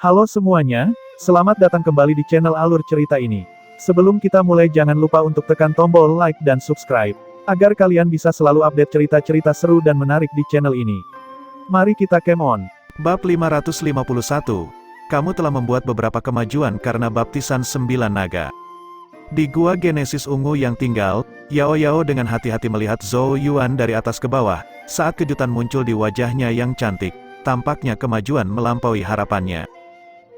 Halo semuanya, selamat datang kembali di channel Alur Cerita ini. Sebelum kita mulai jangan lupa untuk tekan tombol like dan subscribe, agar kalian bisa selalu update cerita-cerita seru dan menarik di channel ini. Mari kita game on. Bab 551. Kamu telah membuat beberapa kemajuan karena baptisan 9 naga. Di gua Genesis ungu yang tinggal, Yao Yao dengan hati-hati melihat Zhou Yuan dari atas ke bawah, saat kejutan muncul di wajahnya yang cantik, tampaknya kemajuan melampaui harapannya.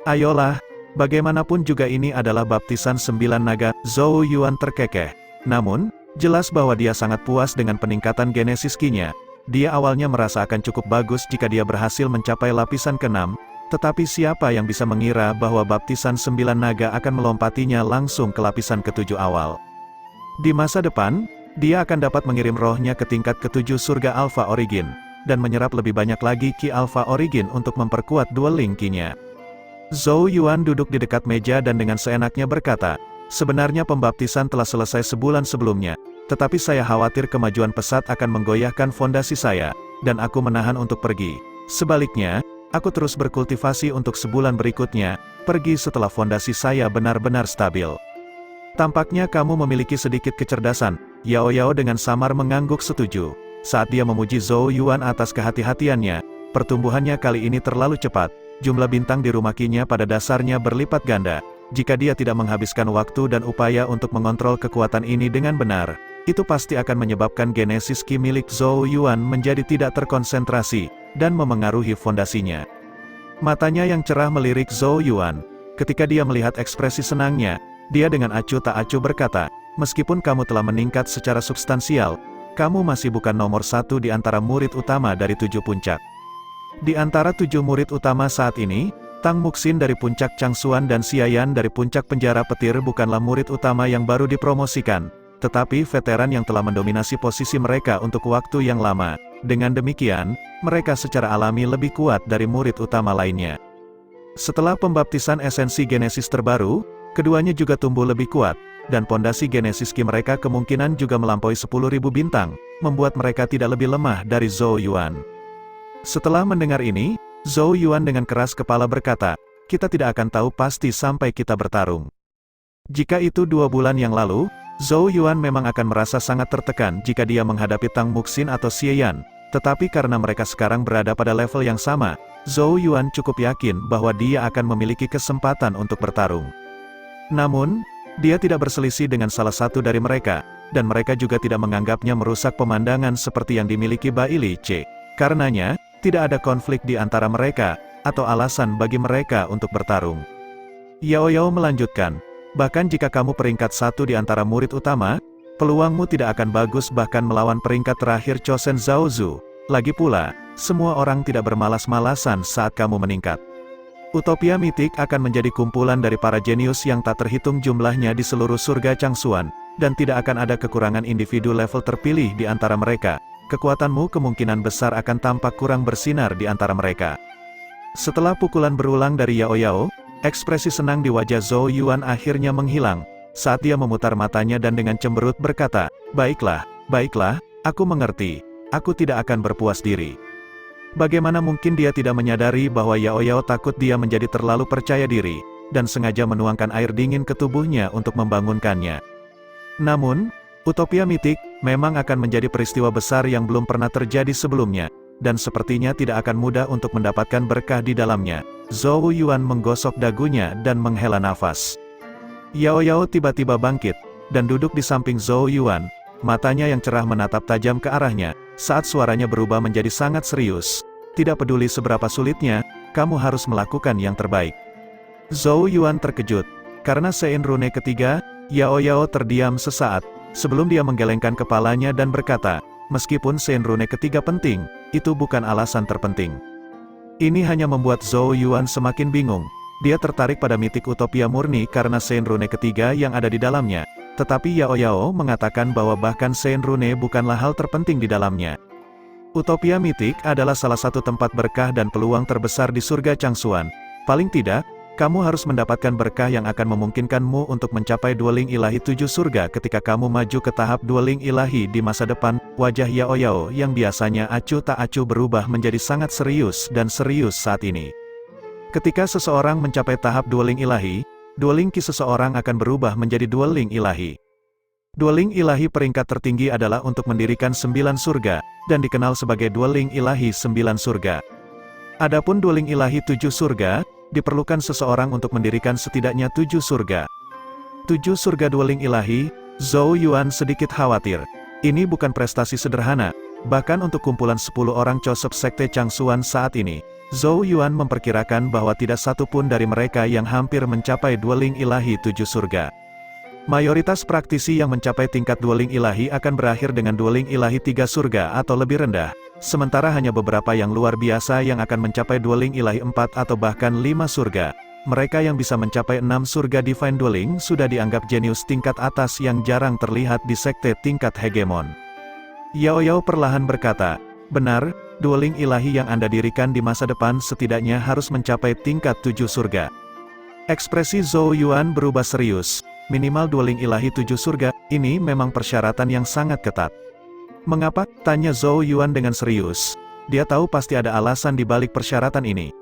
Ayolah, bagaimanapun juga ini adalah baptisan 9 naga, Zhou Yuan terkekeh. Namun, jelas bahwa dia sangat puas dengan peningkatan Genesis Ki-nya. Dia awalnya merasa akan cukup bagus jika dia berhasil mencapai lapisan ke-6, tetapi siapa yang bisa mengira bahwa baptisan 9 naga akan melompatinya langsung ke lapisan ke-7 awal. Di masa depan, dia akan dapat mengirim rohnya ke tingkat ke-7 surga Alpha Origin, dan menyerap lebih banyak lagi Ki Alpha Origin untuk memperkuat dueling Ki-nya. Zhou Yuan duduk di dekat meja dan dengan seenaknya berkata, sebenarnya pembaptisan telah selesai sebulan sebelumnya, tetapi saya khawatir kemajuan pesat akan menggoyahkan fondasi saya, dan aku menahan untuk pergi. Sebaliknya, aku terus berkultivasi untuk sebulan berikutnya, pergi setelah fondasi saya benar-benar stabil. Tampaknya kamu memiliki sedikit kecerdasan, Yao Yao dengan samar mengangguk setuju. Saat dia memuji Zhou Yuan atas kehati-hatiannya, pertumbuhannya kali ini terlalu cepat. Jumlah bintang di rumah Ki-nya pada dasarnya berlipat ganda. Jika dia tidak menghabiskan waktu dan upaya untuk mengontrol kekuatan ini dengan benar, itu pasti akan menyebabkan Genesis Ki milik Zhou Yuan menjadi tidak terkonsentrasi, dan memengaruhi fondasinya. Matanya yang cerah melirik Zhou Yuan. Ketika dia melihat ekspresi senangnya, dia dengan acuh tak acuh berkata, meskipun kamu telah meningkat secara substansial, kamu masih bukan nomor 1 di antara murid utama dari 7 puncak. Di antara 7 murid utama saat ini, Tang Muxin dari puncak Changsuan dan Xiayan dari puncak penjara petir bukanlah murid utama yang baru dipromosikan, tetapi veteran yang telah mendominasi posisi mereka untuk waktu yang lama. Dengan demikian, mereka secara alami lebih kuat dari murid utama lainnya. Setelah pembaptisan esensi Genesis terbaru, keduanya juga tumbuh lebih kuat, dan pondasi Genesis Ki mereka kemungkinan juga melampaui 10.000 bintang, membuat mereka tidak lebih lemah dari Zhou Yuan. Setelah mendengar ini, Zhou Yuan dengan keras kepala berkata, kita tidak akan tahu pasti sampai kita bertarung. Jika itu 2 bulan yang lalu, Zhou Yuan memang akan merasa sangat tertekan jika dia menghadapi Tang Muxin atau Xiayan, tetapi karena mereka sekarang berada pada level yang sama, Zhou Yuan cukup yakin bahwa dia akan memiliki kesempatan untuk bertarung. Namun, dia tidak berselisih dengan salah satu dari mereka, dan mereka juga tidak menganggapnya merusak pemandangan seperti yang dimiliki Bai Li Ce. Karenanya, tidak ada konflik di antara mereka, atau alasan bagi mereka untuk bertarung. Yao Yao melanjutkan, bahkan jika kamu peringkat 1 di antara murid utama, peluangmu tidak akan bagus bahkan melawan peringkat terakhir Chosen Zhao Zu. Lagi pula, semua orang tidak bermalas-malasan saat kamu meningkat. Utopia mitik akan menjadi kumpulan dari para jenius yang tak terhitung jumlahnya di seluruh surga Changsuan, dan tidak akan ada kekurangan individu level terpilih di antara mereka. Kekuatanmu kemungkinan besar akan tampak kurang bersinar di antara mereka. Setelah pukulan berulang dari Yao Yao, ekspresi senang di wajah Zhou Yuan akhirnya menghilang, saat dia memutar matanya dan dengan cemberut berkata, baiklah, aku mengerti, aku tidak akan berpuas diri. Bagaimana mungkin dia tidak menyadari bahwa Yao Yao takut dia menjadi terlalu percaya diri, dan sengaja menuangkan air dingin ke tubuhnya untuk membangunkannya. Namun, utopia mitik memang akan menjadi peristiwa besar yang belum pernah terjadi sebelumnya, dan sepertinya tidak akan mudah untuk mendapatkan berkah di dalamnya. Zhou Yuan menggosok dagunya dan menghela nafas. Yao Yao tiba-tiba bangkit, dan duduk di samping Zhou Yuan, matanya yang cerah menatap tajam ke arahnya, saat suaranya berubah menjadi sangat serius. Tidak peduli seberapa sulitnya, kamu harus melakukan yang terbaik. Zhou Yuan terkejut, karena Sein Rune ketiga, Yao Yao terdiam sesaat, sebelum dia menggelengkan kepalanya dan berkata, meskipun Sein Rune ketiga penting, itu bukan alasan terpenting. Ini hanya membuat Zhou Yuan semakin bingung. Dia tertarik pada mitik utopia murni karena Sein Rune ketiga yang ada di dalamnya, tetapi Yao Yao mengatakan bahwa bahkan Sein Rune bukanlah hal terpenting di dalamnya. Utopia mitik adalah salah satu tempat berkah dan peluang terbesar di surga Changsuan. Paling tidak, kamu harus mendapatkan berkah yang akan memungkinkanmu untuk mencapai dueling ilahi 7 surga ketika kamu maju ke tahap dueling ilahi di masa depan. Wajah Yao Yao yang biasanya acuh tak acuh berubah menjadi sangat serius dan serius saat ini. Ketika seseorang mencapai tahap dueling ilahi, dueling ki seseorang akan berubah menjadi dueling ilahi. Dueling ilahi peringkat tertinggi adalah untuk mendirikan 9 surga, dan dikenal sebagai dueling ilahi 9 surga. Adapun dueling ilahi 7 surga, diperlukan seseorang untuk mendirikan setidaknya 7 surga. 7 surga dueling ilahi, Zhou Yuan sedikit khawatir. Ini bukan prestasi sederhana, bahkan untuk kumpulan 10 orang Chosep Sekte Changsuan saat ini, Zhou Yuan memperkirakan bahwa tidak satu pun dari mereka yang hampir mencapai dueling ilahi 7 surga. Mayoritas praktisi yang mencapai tingkat dueling ilahi akan berakhir dengan dueling ilahi 3 surga atau lebih rendah, sementara hanya beberapa yang luar biasa yang akan mencapai dueling ilahi 4 atau bahkan 5 surga. Mereka yang bisa mencapai 6 surga Divine Dueling sudah dianggap jenius tingkat atas yang jarang terlihat di sekte tingkat hegemon. Yao Yao perlahan berkata, benar, dueling ilahi yang Anda dirikan di masa depan setidaknya harus mencapai tingkat 7 surga. Ekspresi Zhou Yuan berubah serius. Minimal dueling ilahi 7 surga, ini memang persyaratan yang sangat ketat. Mengapa? Tanya Zhou Yuan dengan serius. Dia tahu pasti ada alasan di balik persyaratan ini.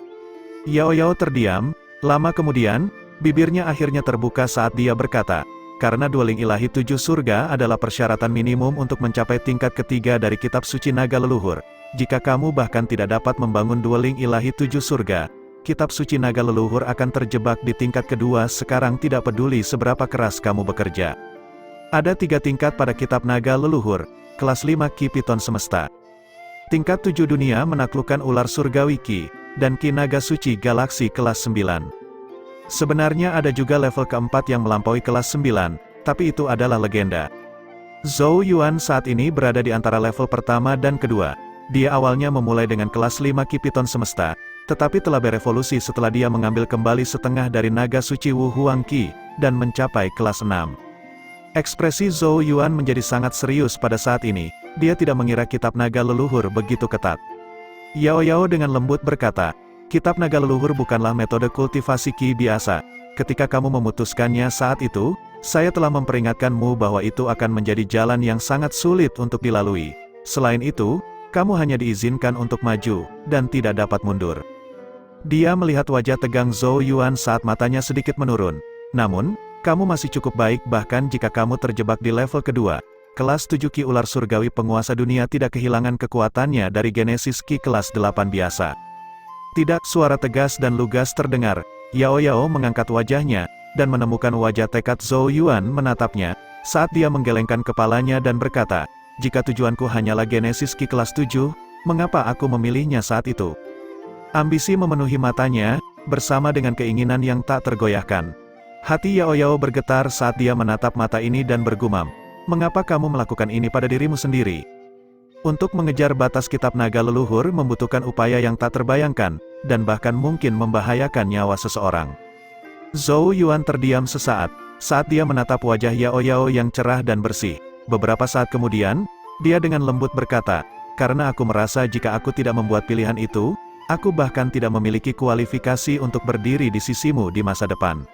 Yao Yao terdiam, lama kemudian, bibirnya akhirnya terbuka saat dia berkata, karena dueling ilahi 7 surga adalah persyaratan minimum untuk mencapai tingkat ketiga dari kitab suci naga leluhur. Jika kamu bahkan tidak dapat membangun dueling ilahi 7 surga, kitab suci naga leluhur akan terjebak di tingkat kedua. Sekarang tidak peduli seberapa keras kamu bekerja. Ada 3 tingkat pada kitab naga leluhur, kelas 5 Ki Piton Semesta. Tingkat 7 dunia menaklukkan ular surgawi Ki, dan Ki naga suci galaksi kelas 9. Sebenarnya ada juga level keempat yang melampaui kelas 9, tapi itu adalah legenda. Zhou Yuan saat ini berada di antara level pertama dan kedua. Dia awalnya memulai dengan kelas 5 Ki Piton Semesta, tetapi telah berevolusi setelah dia mengambil kembali setengah dari naga suci Wu Huang Qi, dan mencapai kelas 6. Ekspresi Zhou Yuan menjadi sangat serius pada saat ini, dia tidak mengira kitab naga leluhur begitu ketat. Yao Yao dengan lembut berkata, kitab naga leluhur bukanlah metode kultivasi Qi biasa. Ketika kamu memutuskannya saat itu, saya telah memperingatkanmu bahwa itu akan menjadi jalan yang sangat sulit untuk dilalui. Selain itu, kamu hanya diizinkan untuk maju, dan tidak dapat mundur. Dia melihat wajah tegang Zhou Yuan saat matanya sedikit menurun. Namun, kamu masih cukup baik bahkan jika kamu terjebak di level kedua. Kelas 7 Ki Ular Surgawi penguasa dunia tidak kehilangan kekuatannya dari Genesis Ki kelas 8 biasa. Tidak, suara tegas dan lugas terdengar. Yao Yao mengangkat wajahnya, dan menemukan wajah tekad Zhou Yuan menatapnya, saat dia menggelengkan kepalanya dan berkata, jika tujuanku hanyalah Genesis Ki kelas 7, mengapa aku memilihnya saat itu? Ambisi memenuhi matanya, bersama dengan keinginan yang tak tergoyahkan. Hati Yao Yao bergetar saat dia menatap mata ini dan bergumam, mengapa kamu melakukan ini pada dirimu sendiri? Untuk mengejar batas kitab naga leluhur membutuhkan upaya yang tak terbayangkan, dan bahkan mungkin membahayakan nyawa seseorang. Zhou Yuan terdiam sesaat, saat dia menatap wajah Yao Yao yang cerah dan bersih. Beberapa saat kemudian, dia dengan lembut berkata, karena aku merasa jika aku tidak membuat pilihan itu, aku bahkan tidak memiliki kualifikasi untuk berdiri di sisimu di masa depan.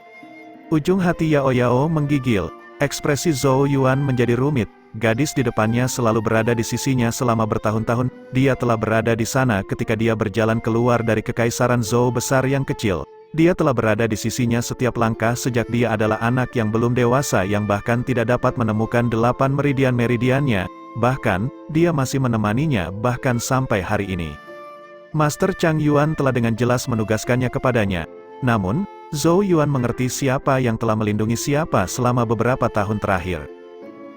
Ujung hati Yao Yao menggigil, ekspresi Zhou Yuan menjadi rumit, gadis di depannya selalu berada di sisinya selama bertahun-tahun, dia telah berada di sana ketika dia berjalan keluar dari kekaisaran Zhou besar yang kecil. Dia telah berada di sisinya setiap langkah sejak dia adalah anak yang belum dewasa yang bahkan tidak dapat menemukan 8 meridian-meridiannya, bahkan, dia masih menemaninya bahkan sampai hari ini. Master Chang Yuan telah dengan jelas menugaskannya kepadanya. Namun, Zhou Yuan mengerti siapa yang telah melindungi siapa selama beberapa tahun terakhir.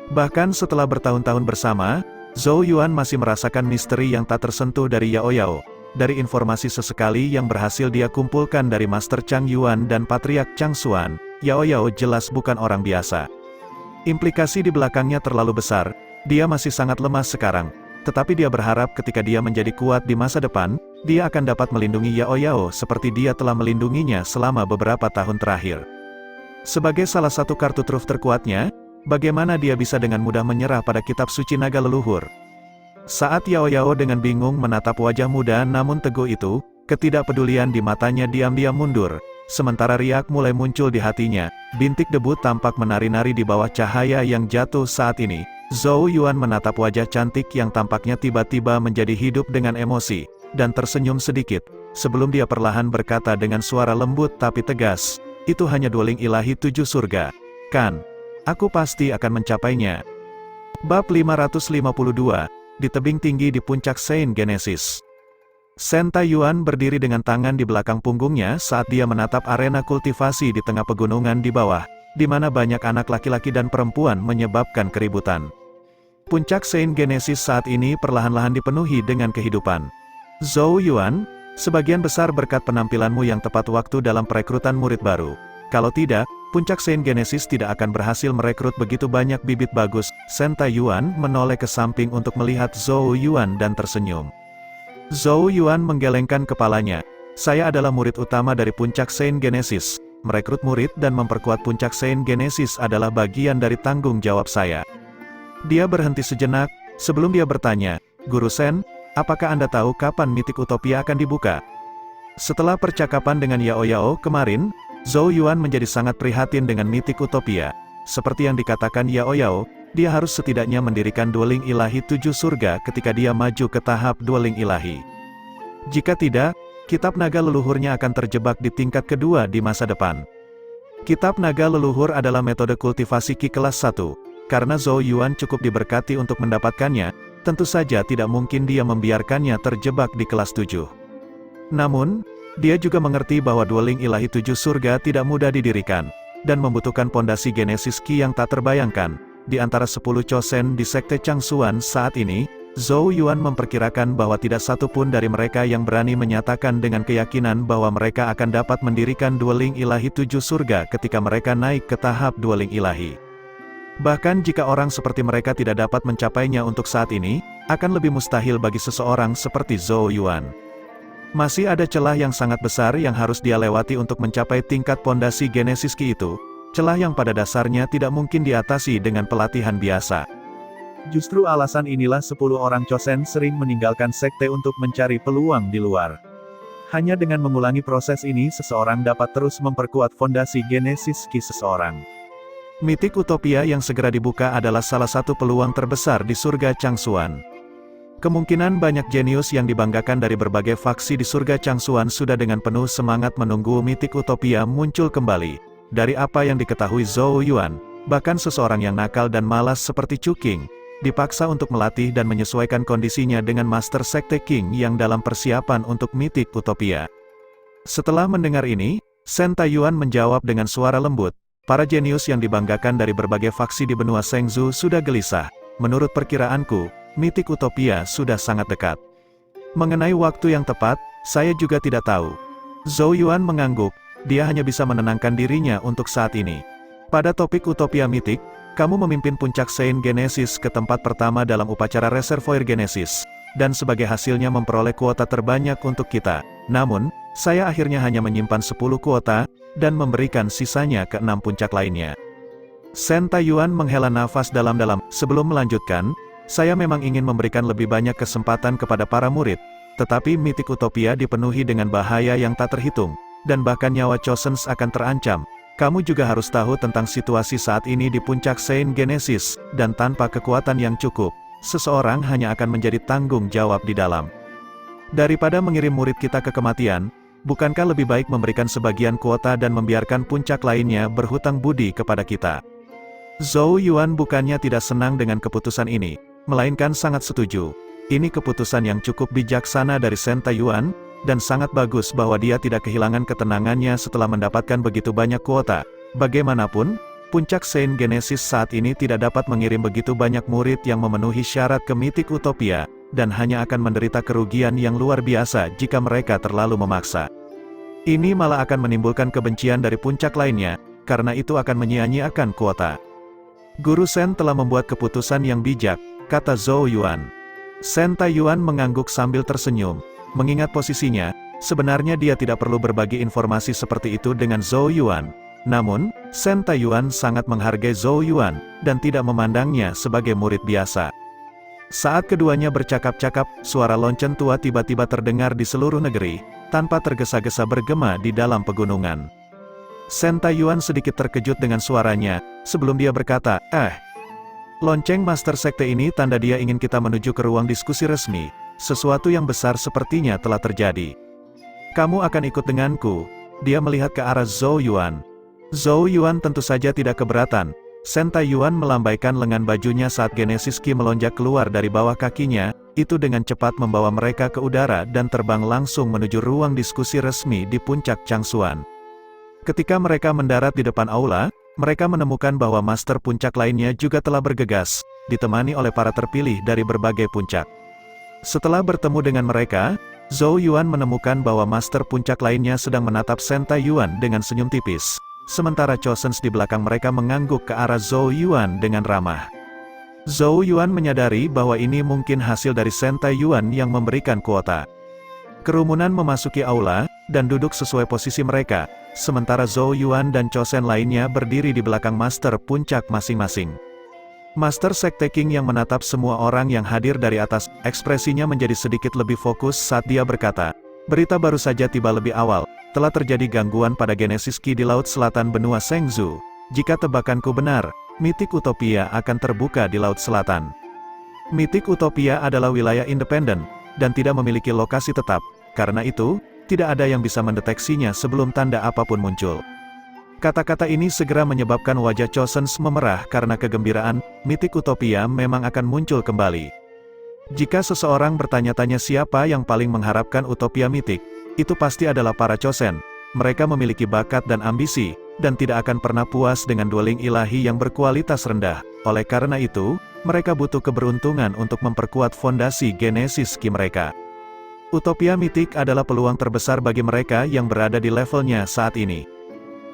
Bahkan setelah bertahun-tahun bersama, Zhou Yuan masih merasakan misteri yang tak tersentuh dari Yao Yao. Dari informasi sesekali yang berhasil dia kumpulkan dari Master Chang Yuan dan Patriark Chang Xuan, Yao Yao jelas bukan orang biasa. Implikasi di belakangnya terlalu besar, dia masih sangat lemah sekarang, tetapi dia berharap ketika dia menjadi kuat di masa depan, dia akan dapat melindungi Yao Yao seperti dia telah melindunginya selama beberapa tahun terakhir. Sebagai salah satu kartu truf terkuatnya, bagaimana dia bisa dengan mudah menyerah pada kitab suci naga leluhur? Saat Yao Yao dengan bingung menatap wajah muda namun teguh itu, ketidakpedulian di matanya diam-diam mundur, sementara riak mulai muncul di hatinya, bintik debu tampak menari-nari di bawah cahaya yang jatuh saat ini. Zhou Yuan menatap wajah cantik yang tampaknya tiba-tiba menjadi hidup dengan emosi, dan tersenyum sedikit. sebelum dia perlahan berkata dengan suara lembut tapi tegas, "Itu hanya dueling ilahi 7 surga. Kan? Aku pasti akan mencapainya." Bab 552, di tebing tinggi di puncak Saint Genesis. Shen Taiyuan berdiri dengan tangan di belakang punggungnya saat dia menatap arena kultivasi di tengah pegunungan di bawah, di mana banyak anak laki-laki dan perempuan menyebabkan keributan. Puncak Saint Genesis saat ini perlahan-lahan dipenuhi dengan kehidupan. Zhou Yuan, sebagian besar berkat penampilanmu yang tepat waktu dalam perekrutan murid baru. Kalau tidak, puncak Saint Genesis tidak akan berhasil merekrut begitu banyak bibit bagus. Shen Taiyuan menoleh ke samping untuk melihat Zhou Yuan dan tersenyum. Zhou Yuan menggelengkan kepalanya. "Saya adalah murid utama dari puncak Saint Genesis. Merekrut murid dan memperkuat puncak Saint Genesis adalah bagian dari tanggung jawab saya." Dia berhenti sejenak, sebelum dia bertanya, "Guru Shen, apakah Anda tahu kapan mitik utopia akan dibuka?" Setelah percakapan dengan Yao Yao kemarin, Zhou Yuan menjadi sangat prihatin dengan mitik utopia. Seperti yang dikatakan Yao Yao, dia harus setidaknya mendirikan dueling ilahi 7 surga ketika dia maju ke tahap dueling ilahi. Jika tidak, kitab naga leluhurnya akan terjebak di tingkat kedua di masa depan. Kitab naga leluhur adalah metode kultivasi Qi kelas 1. Karena Zhou Yuan cukup diberkati untuk mendapatkannya, tentu saja tidak mungkin dia membiarkannya terjebak di kelas 7. Namun, dia juga mengerti bahwa dueling ilahi 7 surga tidak mudah didirikan, dan membutuhkan pondasi genesis Qi yang tak terbayangkan. Di antara 10 chosen di Sekte Changsuan saat ini, Zhou Yuan memperkirakan bahwa tidak satu pun dari mereka yang berani menyatakan dengan keyakinan bahwa mereka akan dapat mendirikan dueling ilahi 7 surga ketika mereka naik ke tahap dueling ilahi. Bahkan jika orang seperti mereka tidak dapat mencapainya untuk saat ini, akan lebih mustahil bagi seseorang seperti Zhou Yuan. Masih ada celah yang sangat besar yang harus dia lewati untuk mencapai tingkat pondasi genesis Qi itu. Celah yang pada dasarnya tidak mungkin diatasi dengan pelatihan biasa. Justru alasan inilah 10 orang chosen sering meninggalkan sekte untuk mencari peluang di luar. Hanya dengan mengulangi proses ini seseorang dapat terus memperkuat fondasi genesis Qi seseorang. Mitik utopia yang segera dibuka adalah salah satu peluang terbesar di surga Changsuan. Kemungkinan banyak jenius yang dibanggakan dari berbagai faksi di surga Changsuan sudah dengan penuh semangat menunggu mitik utopia muncul kembali. Dari apa yang diketahui Zhou Yuan, bahkan seseorang yang nakal dan malas seperti Chu Qing, dipaksa untuk melatih dan menyesuaikan kondisinya dengan Master Sekte Qing yang dalam persiapan untuk mitik utopia. Setelah mendengar ini, Shen Taiyuan menjawab dengan suara lembut, "Para jenius yang dibanggakan dari berbagai faksi di benua Shengzu sudah gelisah. Menurut perkiraanku, mitik utopia sudah sangat dekat. Mengenai waktu yang tepat, saya juga tidak tahu." Zhou Yuan mengangguk. Dia hanya bisa menenangkan dirinya untuk saat ini. Pada topik utopia mitik, kamu memimpin puncak Saint Genesis ke tempat pertama dalam upacara Reservoir Genesis, dan sebagai hasilnya memperoleh kuota terbanyak untuk kita. Namun, saya akhirnya hanya menyimpan 10 kuota, dan memberikan sisanya ke 6 puncak lainnya. Shen Taiyuan menghela nafas dalam-dalam. Sebelum melanjutkan, saya memang ingin memberikan lebih banyak kesempatan kepada para murid, tetapi mitik utopia dipenuhi dengan bahaya yang tak terhitung. Dan bahkan nyawa Chosens akan terancam. Kamu juga harus tahu tentang situasi saat ini di puncak Saint Genesis, dan tanpa kekuatan yang cukup, seseorang hanya akan menjadi tanggung jawab di dalam. Daripada mengirim murid kita ke kematian, bukankah lebih baik memberikan sebagian kuota dan membiarkan puncak lainnya berhutang budi kepada kita? Zhou Yuan bukannya tidak senang dengan keputusan ini, melainkan sangat setuju. Ini keputusan yang cukup bijaksana dari Shen Taiyuan, dan sangat bagus bahwa dia tidak kehilangan ketenangannya setelah mendapatkan begitu banyak kuota. Bagaimanapun, puncak Saint Genesis saat ini tidak dapat mengirim begitu banyak murid yang memenuhi syarat ke mitik utopia, dan hanya akan menderita kerugian yang luar biasa jika mereka terlalu memaksa. Ini malah akan menimbulkan kebencian dari puncak lainnya, karena itu akan menyia-nyiakan kuota. Guru Shen telah membuat keputusan yang bijak, kata Zhou Yuan. Shen Taiyuan mengangguk sambil tersenyum. Mengingat posisinya, sebenarnya dia tidak perlu berbagi informasi seperti itu dengan Zhou Yuan. Namun, Shen Taiyuan sangat menghargai Zhou Yuan, dan tidak memandangnya sebagai murid biasa. Saat keduanya bercakap-cakap, suara lonceng tua tiba-tiba terdengar di seluruh negeri, tanpa tergesa-gesa bergema di dalam pegunungan. Shen Taiyuan sedikit terkejut dengan suaranya, sebelum dia berkata, lonceng Master Sekte ini tanda dia ingin kita menuju ke ruang diskusi resmi. Sesuatu yang besar sepertinya telah terjadi. Kamu akan ikut denganku. Dia melihat ke arah Zhou Yuan. Zhou Yuan tentu saja tidak keberatan. Shen Taiyuan melambaikan lengan bajunya saat Genesis Qi melonjak keluar dari bawah kakinya, itu dengan cepat membawa mereka ke udara dan terbang langsung menuju ruang diskusi resmi di puncak Changshuan. Ketika mereka mendarat di depan aula, mereka menemukan bahwa master puncak lainnya juga telah bergegas, ditemani oleh para terpilih dari berbagai puncak. Setelah bertemu dengan mereka, Zhou Yuan menemukan bahwa master puncak lainnya sedang menatap Shen Taiyuan dengan senyum tipis. Sementara Chosens di belakang mereka mengangguk ke arah Zhou Yuan dengan ramah. Zhou Yuan menyadari bahwa ini mungkin hasil dari Shen Taiyuan yang memberikan kuota. Kerumunan memasuki aula, dan duduk sesuai posisi mereka, sementara Zhou Yuan dan Chosen lainnya berdiri di belakang master puncak masing-masing. Master Sekte King yang menatap semua orang yang hadir dari atas, ekspresinya menjadi sedikit lebih fokus saat dia berkata, "Berita baru saja tiba lebih awal, telah terjadi gangguan pada Genesis Qi di Laut Selatan benua Shengzhou. Jika tebakanku benar, Mitik Utopia akan terbuka di Laut Selatan." Mitik Utopia adalah wilayah independen, dan tidak memiliki lokasi tetap, karena itu, tidak ada yang bisa mendeteksinya sebelum tanda apapun muncul. Kata-kata ini segera menyebabkan wajah Chosens memerah karena kegembiraan, Mitik Utopia memang akan muncul kembali. Jika seseorang bertanya-tanya siapa yang paling mengharapkan Utopia Mitik, itu pasti adalah para Chosen. Mereka memiliki bakat dan ambisi, dan tidak akan pernah puas dengan dueling ilahi yang berkualitas rendah. Oleh karena itu, mereka butuh keberuntungan untuk memperkuat fondasi Genesis Qi mereka. Utopia Mitik adalah peluang terbesar bagi mereka yang berada di levelnya saat ini.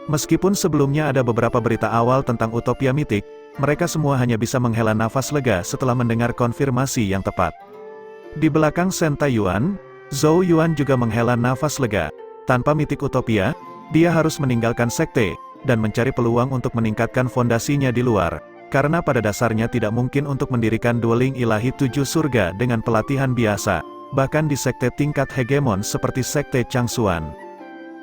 Meskipun sebelumnya ada beberapa berita awal tentang Utopia Mitik, mereka semua hanya bisa menghela nafas lega setelah mendengar konfirmasi yang tepat. Di belakang Shen Taiyuan, Zhou Yuan juga menghela nafas lega. Tanpa Mitik Utopia, dia harus meninggalkan sekte, dan mencari peluang untuk meningkatkan fondasinya di luar, karena pada dasarnya tidak mungkin untuk mendirikan dueling ilahi 7 surga dengan pelatihan biasa, bahkan di sekte tingkat hegemon seperti sekte Changshuan.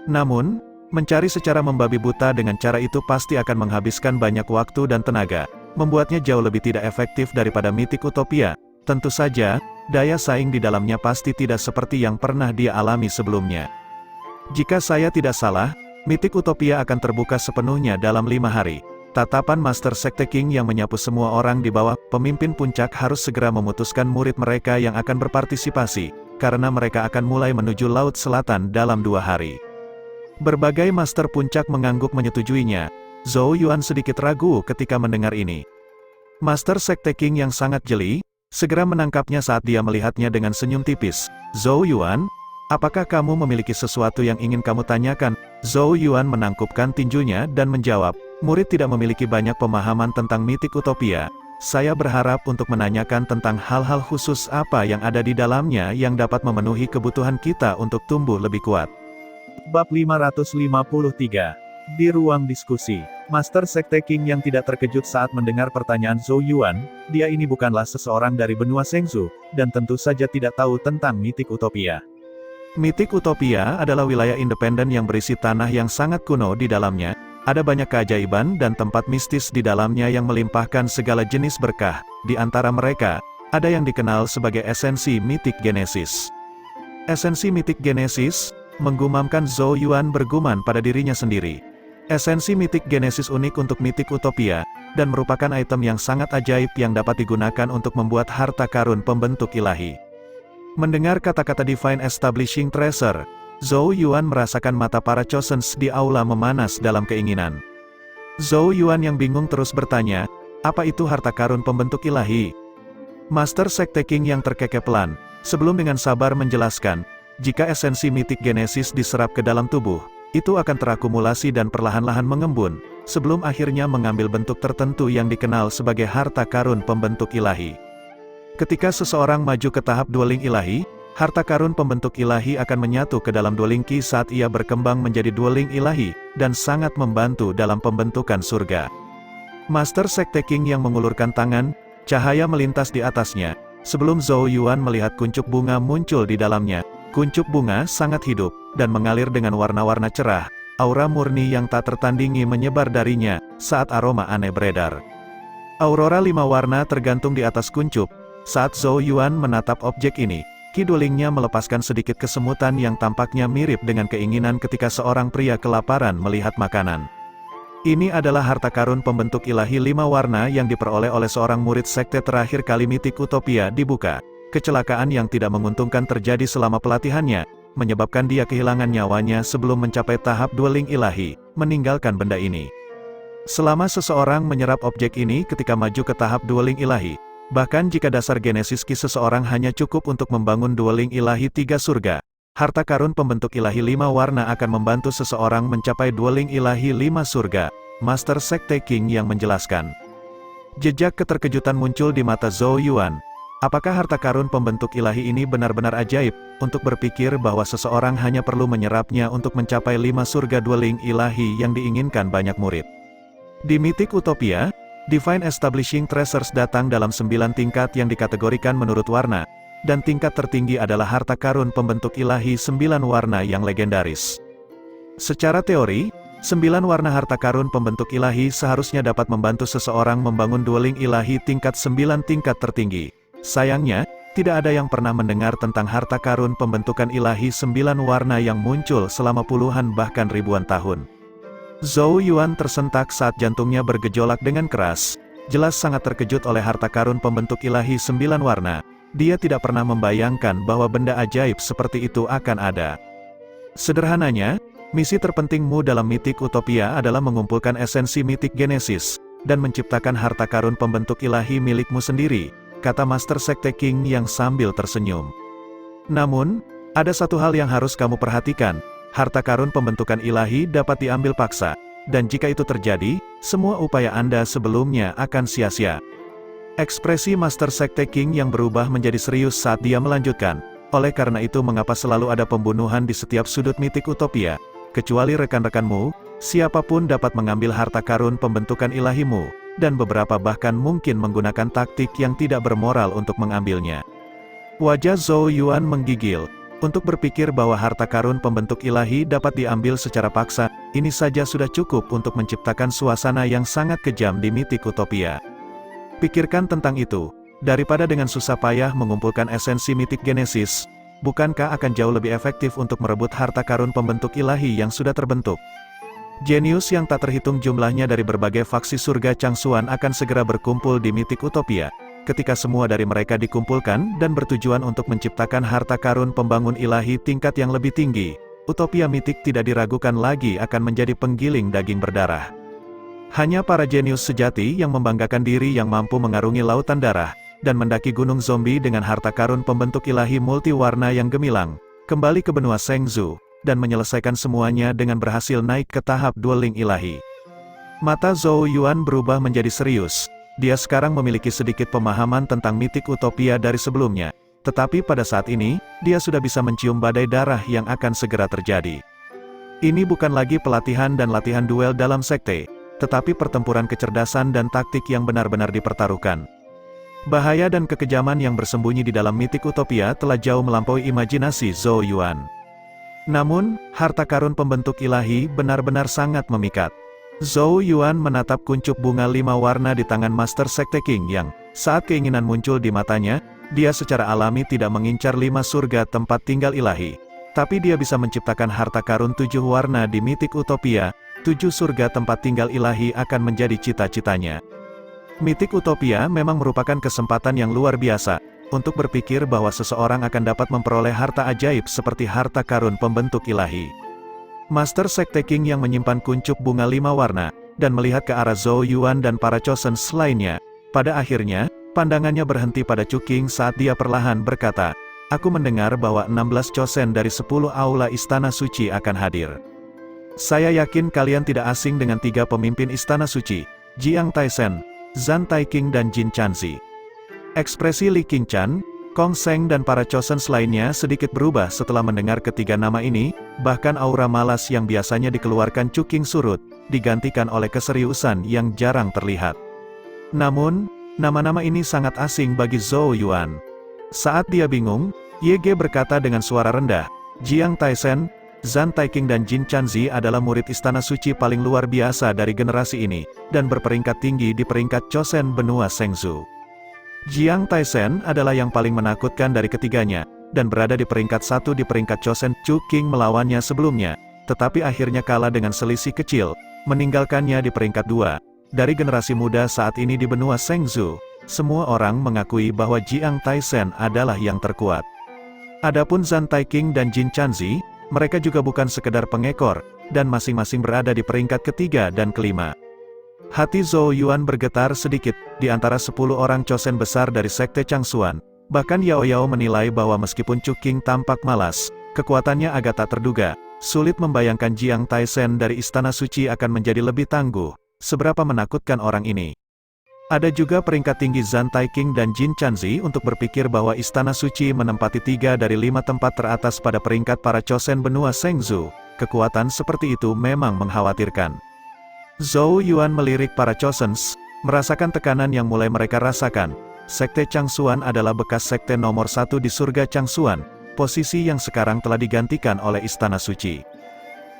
Namun, mencari secara membabi buta dengan cara itu pasti akan menghabiskan banyak waktu dan tenaga, membuatnya jauh lebih tidak efektif daripada Mitik Utopia. Tentu saja, daya saing di dalamnya pasti tidak seperti yang pernah dia alami sebelumnya. Jika saya tidak salah, Mitik Utopia akan terbuka sepenuhnya dalam 5 hari. Tatapan Master Sekte King yang menyapu semua orang di bawah pemimpin puncak harus segera memutuskan murid mereka yang akan berpartisipasi, karena mereka akan mulai menuju Laut Selatan dalam 2 hari. Berbagai master puncak mengangguk menyetujuinya. Zhou Yuan sedikit ragu ketika mendengar ini. Master Sekte King yang sangat jeli, segera menangkapnya saat dia melihatnya dengan senyum tipis. "Zhou Yuan, apakah kamu memiliki sesuatu yang ingin kamu tanyakan?" Zhou Yuan menangkupkan tinjunya dan menjawab, "Murid tidak memiliki banyak pemahaman tentang Mitik Utopia. Saya berharap untuk menanyakan tentang hal-hal khusus apa yang ada di dalamnya yang dapat memenuhi kebutuhan kita untuk tumbuh lebih kuat." Bab 553. Di ruang diskusi, Master Sekte King yang tidak terkejut saat mendengar pertanyaan Zhou Yuan, dia ini bukanlah seseorang dari benua Shengzhou, dan tentu saja tidak tahu tentang Mitik Utopia. Mitik Utopia adalah wilayah independen yang berisi tanah yang sangat kuno di dalamnya. Ada banyak keajaiban dan tempat mistis di dalamnya yang melimpahkan segala jenis berkah. Di antara mereka, ada yang dikenal sebagai esensi Mitik Genesis. Esensi Mitik Genesis, menggumamkan Zhou Yuan bergumam pada dirinya sendiri. Esensi Mitik Genesis unik untuk Mitik Utopia, dan merupakan item yang sangat ajaib yang dapat digunakan untuk membuat harta karun pembentuk ilahi. Mendengar kata-kata Divine Establishing Treasure, Zhou Yuan merasakan mata para Chosens di aula memanas dalam keinginan. Zhou Yuan yang bingung terus bertanya, "Apa itu harta karun pembentuk ilahi?" Master Sekte King yang terkekeh pelan, sebelum dengan sabar menjelaskan, jika esensi Mitik Genesis diserap ke dalam tubuh, itu akan terakumulasi dan perlahan-lahan mengembun, sebelum akhirnya mengambil bentuk tertentu yang dikenal sebagai harta karun pembentuk ilahi. Ketika seseorang maju ke tahap dueling ilahi, harta karun pembentuk ilahi akan menyatu ke dalam dueling Qi saat ia berkembang menjadi dueling ilahi, dan sangat membantu dalam pembentukan surga. Master Sekte King yang mengulurkan tangan, cahaya melintas di atasnya, sebelum Zhou Yuan melihat kuncup bunga muncul di dalamnya. Kuncup bunga sangat hidup, dan mengalir dengan warna-warna cerah. Aura murni yang tak tertandingi menyebar darinya, saat aroma aneh beredar. Aurora 5 warna tergantung di atas kuncup. Saat Zhou Yuan menatap objek ini, Ki duelingnya melepaskan sedikit kesemutan yang tampaknya mirip dengan keinginan ketika seorang pria kelaparan melihat makanan. Ini adalah harta karun pembentuk ilahi 5 warna yang diperoleh oleh seorang murid sekte terakhir kali mitik Utopia dibuka. Kecelakaan yang tidak menguntungkan terjadi selama pelatihannya, menyebabkan dia kehilangan nyawanya sebelum mencapai tahap dueling ilahi, meninggalkan benda ini. Selama seseorang menyerap objek ini ketika maju ke tahap dueling ilahi, bahkan jika dasar genesis ki seseorang hanya cukup untuk membangun dueling ilahi 3 surga, harta karun pembentuk ilahi 5 warna akan membantu seseorang mencapai dueling ilahi 5 surga, Master Sekte King yang menjelaskan. Jejak keterkejutan muncul di mata Zhou Yuan. Apakah harta karun pembentuk ilahi ini benar-benar ajaib, untuk berpikir bahwa seseorang hanya perlu menyerapnya untuk mencapai 5 surga dueling ilahi yang diinginkan banyak murid? Di Mythic Utopia, Divine Establishing Treasures datang dalam 9 tingkat yang dikategorikan menurut warna, dan tingkat tertinggi adalah harta karun pembentuk ilahi 9 warna yang legendaris. Secara teori, 9 warna harta karun pembentuk ilahi seharusnya dapat membantu seseorang membangun dueling ilahi tingkat 9 tingkat tertinggi. Sayangnya, tidak ada yang pernah mendengar tentang harta karun pembentukan ilahi 9 warna yang muncul selama puluhan bahkan ribuan tahun. Zhou Yuan tersentak saat jantungnya bergejolak dengan keras. Jelas sangat terkejut oleh harta karun pembentuk ilahi 9 warna. Dia tidak pernah membayangkan bahwa benda ajaib seperti itu akan ada. Sederhananya, misi terpentingmu dalam Mythic Utopia adalah mengumpulkan esensi Mythic Genesis, dan menciptakan harta karun pembentuk ilahi milikmu sendiri, kata Master Sekte King yang sambil tersenyum. Namun, ada satu hal yang harus kamu perhatikan. Harta karun pembentukan ilahi dapat diambil paksa, dan jika itu terjadi, semua upaya Anda sebelumnya akan sia-sia. Ekspresi Master Sekte King yang berubah menjadi serius saat dia melanjutkan, oleh karena itu mengapa selalu ada pembunuhan di setiap sudut Mythic Utopia, kecuali rekan-rekanmu, siapapun dapat mengambil harta karun pembentukan ilahimu, dan beberapa bahkan mungkin menggunakan taktik yang tidak bermoral untuk mengambilnya. Wajah Zhou Yuan menggigil. Untuk berpikir bahwa harta karun pembentuk ilahi dapat diambil secara paksa, ini saja sudah cukup untuk menciptakan suasana yang sangat kejam di Mythic Utopia. Pikirkan tentang itu, daripada dengan susah payah mengumpulkan esensi Mythic Genesis, bukankah akan jauh lebih efektif untuk merebut harta karun pembentuk ilahi yang sudah terbentuk? Jenius yang tak terhitung jumlahnya dari berbagai faksi surga Changsuan akan segera berkumpul di Mythic Utopia. Ketika semua dari mereka dikumpulkan dan bertujuan untuk menciptakan harta karun pembangun ilahi tingkat yang lebih tinggi, Utopia Mythic tidak diragukan lagi akan menjadi penggiling daging berdarah. Hanya para jenius sejati yang membanggakan diri yang mampu mengarungi lautan darah, dan mendaki gunung zombie dengan harta karun pembentuk ilahi multiwarna yang gemilang, kembali ke benua Shengzu, dan menyelesaikan semuanya dengan berhasil naik ke tahap dueling ilahi. Mata Zhou Yuan berubah menjadi serius. Dia sekarang memiliki sedikit pemahaman tentang Mythic Utopia dari sebelumnya, tetapi pada saat ini, dia sudah bisa mencium badai darah yang akan segera terjadi. Ini bukan lagi pelatihan dan latihan duel dalam sekte, tetapi pertempuran kecerdasan dan taktik yang benar-benar dipertaruhkan. Bahaya dan kekejaman yang bersembunyi di dalam Mythic Utopia telah jauh melampaui imajinasi Zhou Yuan. Namun, harta karun pembentuk ilahi benar-benar sangat memikat. Zhou Yuan menatap kuncup bunga 5 warna di tangan Master Sekte King yang, saat keinginan muncul di matanya, dia secara alami tidak mengincar 5 surga tempat tinggal ilahi. Tapi dia bisa menciptakan harta karun 7 warna di Mythic Utopia, 7 surga tempat tinggal ilahi akan menjadi cita-citanya. Mythic Utopia memang merupakan kesempatan yang luar biasa, untuk berpikir bahwa seseorang akan dapat memperoleh harta ajaib seperti harta karun pembentuk ilahi. Master Sekte King yang menyimpan kuncup bunga 5 warna, dan melihat ke arah Zhou Yuan dan para chosen lainnya, pada akhirnya, pandangannya berhenti pada Chu King saat dia perlahan berkata, "Aku mendengar bahwa 16 chosen dari 10 aula Istana Suci akan hadir. Saya yakin kalian tidak asing dengan 3 pemimpin Istana Suci, Jiang Taisen, Zhan Taiking dan Jin Chanzi." Ekspresi Li Qingchan, Kong Sheng dan para chosen lainnya sedikit berubah setelah mendengar ketiga nama ini, bahkan aura malas yang biasanya dikeluarkan Chu King surut, digantikan oleh keseriusan yang jarang terlihat. Namun, nama-nama ini sangat asing bagi Zhou Yuan. Saat dia bingung, Ye Ge berkata dengan suara rendah, "Jiang Taisen, Zhan Taiking dan Jin Chanzi adalah murid Istana Suci paling luar biasa dari generasi ini, dan berperingkat tinggi di peringkat chosen benua Shengzu. Jiang Taisen adalah yang paling menakutkan dari ketiganya, dan berada di peringkat 1 di peringkat Chosen. Chu King melawannya sebelumnya, tetapi akhirnya kalah dengan selisih kecil, meninggalkannya di peringkat 2. Dari generasi muda saat ini di benua Shenzhou, semua orang mengakui bahwa Jiang Taisen adalah yang terkuat. Adapun Zhang Taiqing dan Jin Chanzi, mereka juga bukan sekedar pengekor, dan masing-masing berada di peringkat ketiga dan kelima. Hati Zhou Yuan bergetar sedikit, di antara 10 orang Chosen besar dari Sekte Changsuan. Bahkan Yao Yao menilai bahwa meskipun Chu King tampak malas, kekuatannya agak tak terduga. Sulit membayangkan Jiang Taisen dari Istana Suci akan menjadi lebih tangguh. Seberapa menakutkan orang ini. Ada juga peringkat tinggi Zhang Taiqing dan Jin Chanzi untuk berpikir bahwa Istana Suci menempati 3 dari 5 tempat teratas pada peringkat para Chosen benua Shenzhou. Kekuatan seperti itu memang mengkhawatirkan. Zhou Yuan melirik para Chosens, merasakan tekanan yang mulai mereka rasakan. Sekte Changsuan adalah bekas sekte nomor 1 di surga Changsuan, posisi yang sekarang telah digantikan oleh Istana Suci.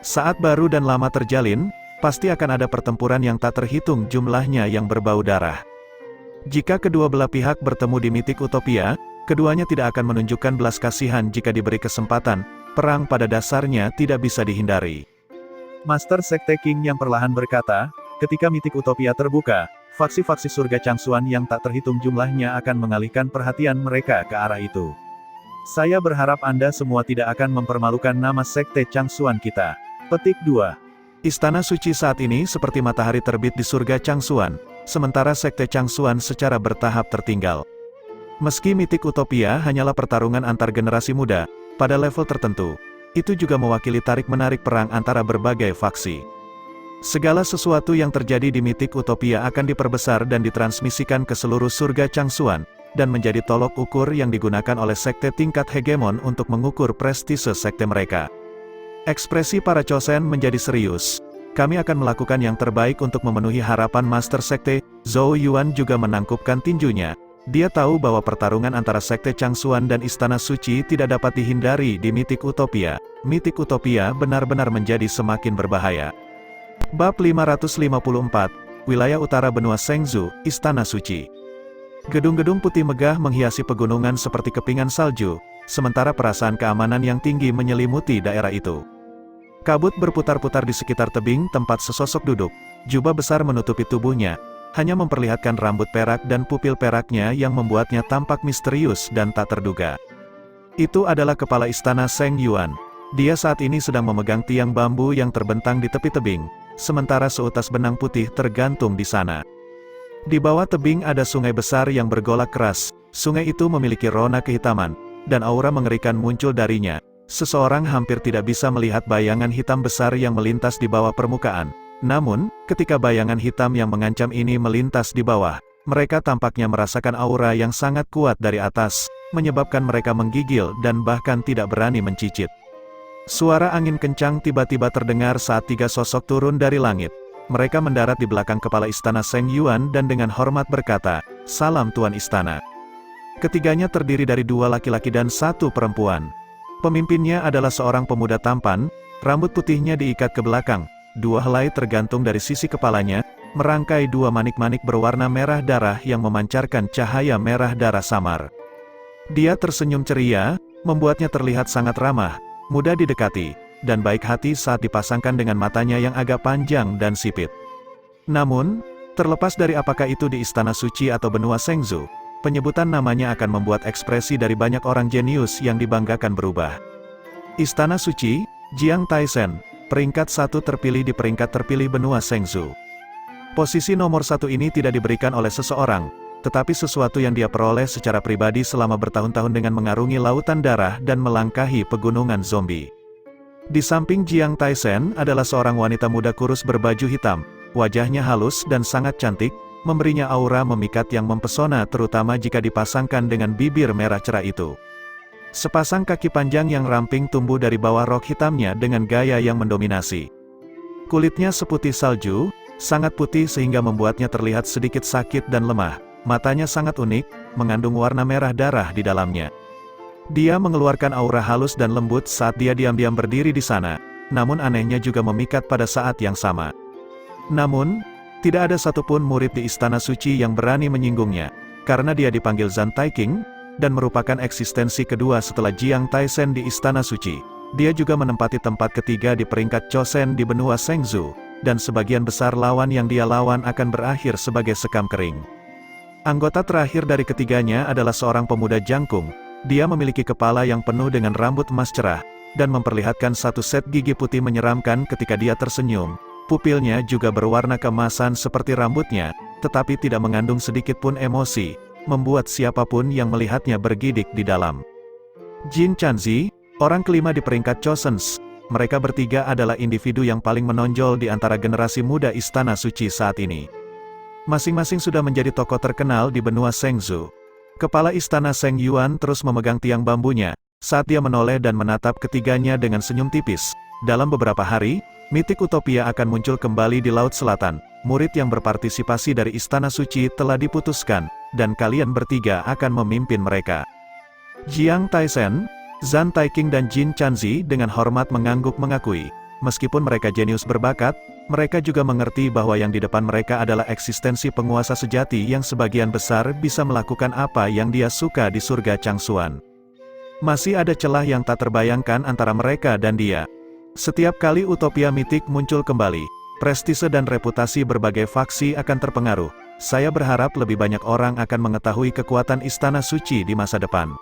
Saat baru dan lama terjalin, pasti akan ada pertempuran yang tak terhitung jumlahnya yang berbau darah. Jika kedua belah pihak bertemu di Mythic Utopia, keduanya tidak akan menunjukkan belas kasihan jika diberi kesempatan. Perang pada dasarnya tidak bisa dihindari. Master Sekte King yang perlahan berkata, ketika Mythic Utopia terbuka, faksi-faksi surga Changsuan yang tak terhitung jumlahnya akan mengalihkan perhatian mereka ke arah itu. Saya berharap Anda semua tidak akan mempermalukan nama Sekte Changsuan kita. Petik 2. Istana Suci saat ini seperti matahari terbit di surga Changsuan, sementara Sekte Changsuan secara bertahap tertinggal. Meski Mythic Utopia hanyalah pertarungan antar generasi muda, pada level tertentu, itu juga mewakili tarik-menarik perang antara berbagai faksi. Segala sesuatu yang terjadi di Mythic Utopia akan diperbesar dan ditransmisikan ke seluruh surga Changsuan, dan menjadi tolok ukur yang digunakan oleh sekte tingkat hegemon untuk mengukur prestise sekte mereka. Ekspresi para Chosen menjadi serius. Kami akan melakukan yang terbaik untuk memenuhi harapan Master Sekte. Zhou Yuan juga menangkupkan tinjunya. Dia tahu bahwa pertarungan antara Sekte Changsuan dan Istana Suci tidak dapat dihindari di Mythic Utopia. Mythic Utopia benar-benar menjadi semakin berbahaya. Bab 554, Wilayah Utara Benua Shenzhou, Istana Suci. Gedung-gedung putih megah menghiasi pegunungan seperti kepingan salju, sementara perasaan keamanan yang tinggi menyelimuti daerah itu. Kabut berputar-putar di sekitar tebing tempat sesosok duduk, jubah besar menutupi tubuhnya, hanya memperlihatkan rambut perak dan pupil peraknya yang membuatnya tampak misterius dan tak terduga. Itu adalah kepala istana Zheng Yuan. Dia saat ini sedang memegang tiang bambu yang terbentang di tepi tebing, sementara seutas benang putih tergantung di sana. Di bawah tebing ada sungai besar yang bergolak keras. Sungai itu memiliki rona kehitaman, dan aura mengerikan muncul darinya. Seseorang hampir tidak bisa melihat bayangan hitam besar yang melintas di bawah permukaan. Namun, ketika bayangan hitam yang mengancam ini melintas di bawah, mereka tampaknya merasakan aura yang sangat kuat dari atas, menyebabkan mereka menggigil dan bahkan tidak berani mencicit. Suara angin kencang tiba-tiba terdengar saat 3 sosok turun dari langit. Mereka mendarat di belakang kepala istana Zheng Yuan dan dengan hormat berkata, "Salam Tuan Istana." Ketiganya terdiri dari 2 laki-laki dan 1 perempuan. Pemimpinnya adalah seorang pemuda tampan, rambut putihnya diikat ke belakang. 2 helai tergantung dari sisi kepalanya, merangkai 2 manik-manik berwarna merah darah yang memancarkan cahaya merah darah samar. Dia tersenyum ceria, membuatnya terlihat sangat ramah, mudah didekati, dan baik hati saat dipasangkan dengan matanya yang agak panjang dan sipit. Namun, terlepas dari apakah itu di Istana Suci atau benua Shenzhou, penyebutan namanya akan membuat ekspresi dari banyak orang jenius yang dibanggakan berubah. Istana Suci, Jiang Taisen, peringkat 1 terpilih di peringkat terpilih benua Shenzhou. Posisi nomor 1 ini tidak diberikan oleh seseorang, tetapi sesuatu yang dia peroleh secara pribadi selama bertahun-tahun dengan mengarungi lautan darah dan melangkahi pegunungan zombie. Di samping Jiang Taisen adalah seorang wanita muda kurus berbaju hitam, wajahnya halus dan sangat cantik, memberinya aura memikat yang mempesona terutama jika dipasangkan dengan bibir merah cerah itu. Sepasang kaki panjang yang ramping tumbuh dari bawah rok hitamnya dengan gaya yang mendominasi. Kulitnya seputih salju, sangat putih sehingga membuatnya terlihat sedikit sakit dan lemah. Matanya sangat unik, mengandung warna merah darah di dalamnya. Dia mengeluarkan aura halus dan lembut saat dia diam-diam berdiri di sana, namun anehnya juga memikat pada saat yang sama. Namun, tidak ada satupun murid di Istana Suci yang berani menyinggungnya, karena dia dipanggil Zhang Taiqing. dan merupakan eksistensi kedua setelah Jiang Taisen di Istana Suci. Dia juga menempati tempat ketiga di peringkat Chosen di benua Shengzhou, dan sebagian besar lawan yang dia lawan akan berakhir sebagai sekam kering. Anggota terakhir dari ketiganya adalah seorang pemuda jangkung. Dia memiliki kepala yang penuh dengan rambut emas cerah, dan memperlihatkan satu set gigi putih menyeramkan ketika dia tersenyum. Pupilnya juga berwarna keemasan seperti rambutnya, tetapi tidak mengandung sedikit pun emosi, membuat siapapun yang melihatnya bergidik di dalam. Jin Chanzi, orang kelima di peringkat Chosens. Mereka bertiga adalah individu yang paling menonjol di antara generasi muda Istana Suci saat ini. Masing-masing sudah menjadi tokoh terkenal di benua Shengzhou. Kepala Istana Sheng Yuan terus memegang tiang bambunya, saat dia menoleh dan menatap ketiganya dengan senyum tipis. Dalam beberapa hari, mitik utopia akan muncul kembali di Laut Selatan. Murid yang berpartisipasi dari Istana Suci telah diputuskan, dan kalian bertiga akan memimpin mereka. Jiang Taisen, Zhan Taiqing dan Jin Chanzi dengan hormat mengangguk mengakui. Meskipun mereka jenius berbakat, mereka juga mengerti bahwa yang di depan mereka adalah eksistensi penguasa sejati yang sebagian besar bisa melakukan apa yang dia suka di surga Changsuan. Masih ada celah yang tak terbayangkan antara mereka dan dia. Setiap kali utopia mitik muncul kembali, prestise dan reputasi berbagai faksi akan terpengaruh. Saya berharap lebih banyak orang akan mengetahui kekuatan Istana Suci di masa depan.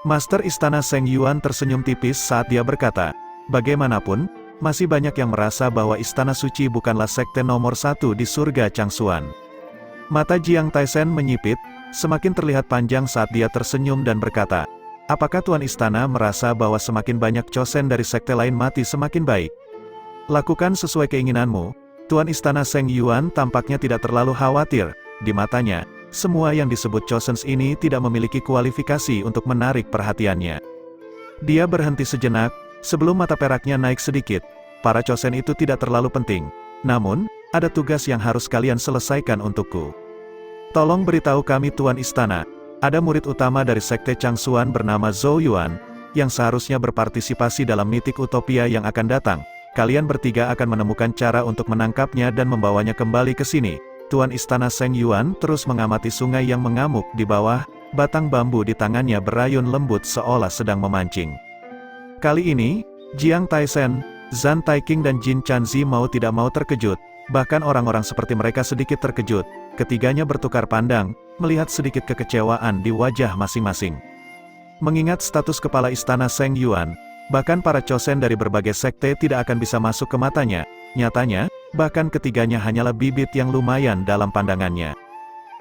Master Istana Sheng Yuan tersenyum tipis saat dia berkata, bagaimanapun, masih banyak yang merasa bahwa Istana Suci bukanlah sekte nomor satu di surga Changsuan. Mata Jiang Taisen menyipit, semakin terlihat panjang saat dia tersenyum dan berkata, apakah Tuan Istana merasa bahwa semakin banyak Chosen dari sekte lain mati semakin baik? Lakukan sesuai keinginanmu. Tuan Istana Sheng Yuan tampaknya tidak terlalu khawatir. Di matanya, semua yang disebut Chosens ini tidak memiliki kualifikasi untuk menarik perhatiannya. Dia berhenti sejenak, sebelum mata peraknya naik sedikit. Para Chosen itu tidak terlalu penting. Namun, ada tugas yang harus kalian selesaikan untukku. Tolong beritahu kami Tuan Istana. Ada murid utama dari Sekte Changsuan bernama Zhou Yuan, yang seharusnya berpartisipasi dalam mitik utopia yang akan datang. Kalian bertiga akan menemukan cara untuk menangkapnya dan membawanya kembali ke sini. Tuan Istana Sheng Yuan terus mengamati sungai yang mengamuk di bawah, batang bambu di tangannya berayun lembut seolah sedang memancing. Kali ini, Jiang Taisen, Zhan Taiqing dan Jin Chanzi mau tidak mau terkejut, bahkan orang-orang seperti mereka sedikit terkejut. Ketiganya bertukar pandang, melihat sedikit kekecewaan di wajah masing-masing. Mengingat status kepala Istana Sheng Yuan, bahkan para Chosen dari berbagai sekte tidak akan bisa masuk ke matanya. Nyatanya, bahkan ketiganya hanyalah bibit yang lumayan dalam pandangannya.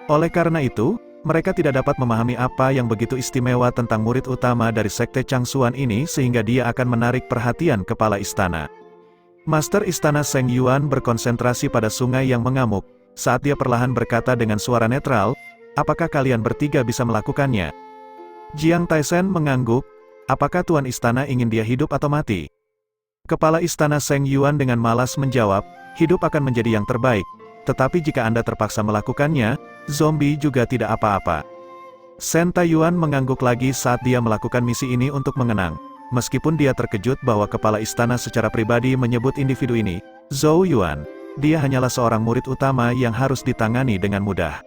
Oleh karena itu, mereka tidak dapat memahami apa yang begitu istimewa tentang murid utama dari Sekte Changsuan ini sehingga dia akan menarik perhatian kepala istana. Master Istana Sheng Yuan berkonsentrasi pada sungai yang mengamuk, saat dia perlahan berkata dengan suara netral, apakah kalian bertiga bisa melakukannya? Jiang Taisen mengangguk, apakah Tuan Istana ingin dia hidup atau mati? Kepala Istana Sheng Yuan dengan malas menjawab, hidup akan menjadi yang terbaik, tetapi jika Anda terpaksa melakukannya, zombie juga tidak apa-apa. Shen Taiyuan mengangguk lagi saat dia melakukan misi ini untuk mengenang. Meskipun dia terkejut bahwa kepala istana secara pribadi menyebut individu ini, Zhou Yuan, dia hanyalah seorang murid utama yang harus ditangani dengan mudah.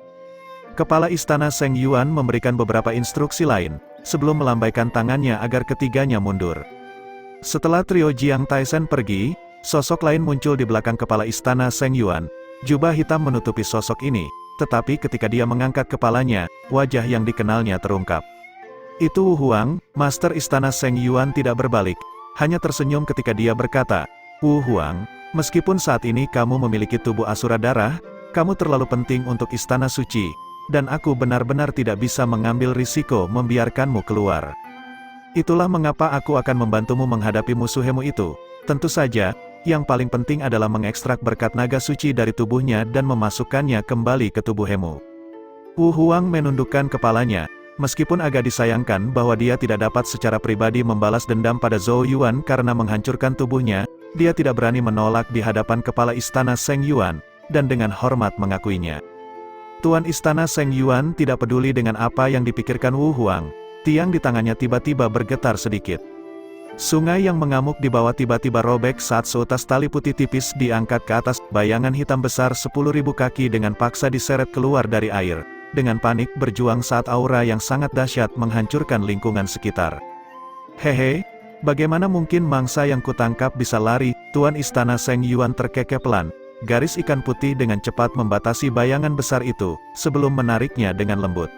Kepala istana Sheng Yuan memberikan beberapa instruksi lain, sebelum melambaikan tangannya agar ketiganya mundur. Setelah trio Jiang Taisen pergi, sosok lain muncul di belakang kepala istana Sheng Yuan. Jubah hitam menutupi sosok ini, tetapi ketika dia mengangkat kepalanya, wajah yang dikenalnya terungkap. Itu Wu Huang. Master istana Sheng Yuan tidak berbalik, hanya tersenyum ketika dia berkata, Wu Huang, meskipun saat ini kamu memiliki tubuh asura darah, kamu terlalu penting untuk istana suci, dan aku benar-benar tidak bisa mengambil risiko membiarkanmu keluar. Itulah mengapa aku akan membantumu menghadapi musuhmu itu. Tentu saja, yang paling penting adalah mengekstrak berkat naga suci dari tubuhnya dan memasukkannya kembali ke tubuhmu. Wu Huang menundukkan kepalanya, meskipun agak disayangkan bahwa dia tidak dapat secara pribadi membalas dendam pada Zhou Yuan karena menghancurkan tubuhnya, dia tidak berani menolak di hadapan kepala istana Sheng Yuan, dan dengan hormat mengakuinya. Tuan istana Sheng Yuan tidak peduli dengan apa yang dipikirkan Wu Huang. Tiang di tangannya tiba-tiba bergetar sedikit. Sungai yang mengamuk di bawah tiba-tiba robek saat seutas tali putih tipis diangkat ke atas. Bayangan hitam besar 10.000 kaki dengan paksa diseret keluar dari air. dengan panik berjuang saat aura yang sangat dahsyat menghancurkan lingkungan sekitar. Hehe, bagaimana mungkin mangsa yang kutangkap bisa lari? Tuan Istana Seng Yuan terkekeh pelan. Garis ikan putih dengan cepat membatasi bayangan besar itu, sebelum menariknya dengan lembut.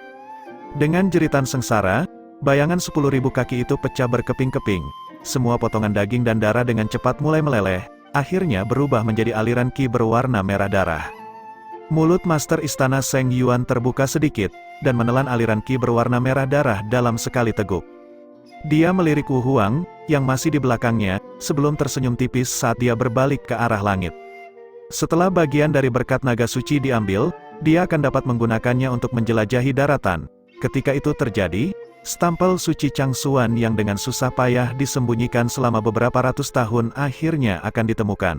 Dengan jeritan sengsara, bayangan 10.000 kaki itu pecah berkeping-keping. Semua potongan daging dan darah dengan cepat mulai meleleh, akhirnya berubah menjadi aliran ki berwarna merah darah. Mulut Master Istana Seng Yuan terbuka sedikit, dan menelan aliran ki berwarna merah darah dalam sekali teguk. Dia melirik Wu Huang, yang masih di belakangnya, sebelum tersenyum tipis saat dia berbalik ke arah langit. Setelah bagian dari berkat naga suci diambil, dia akan dapat menggunakannya untuk menjelajahi daratan. Ketika itu terjadi, stempel suci Changsuan yang dengan susah payah disembunyikan selama beberapa ratus tahun akhirnya akan ditemukan.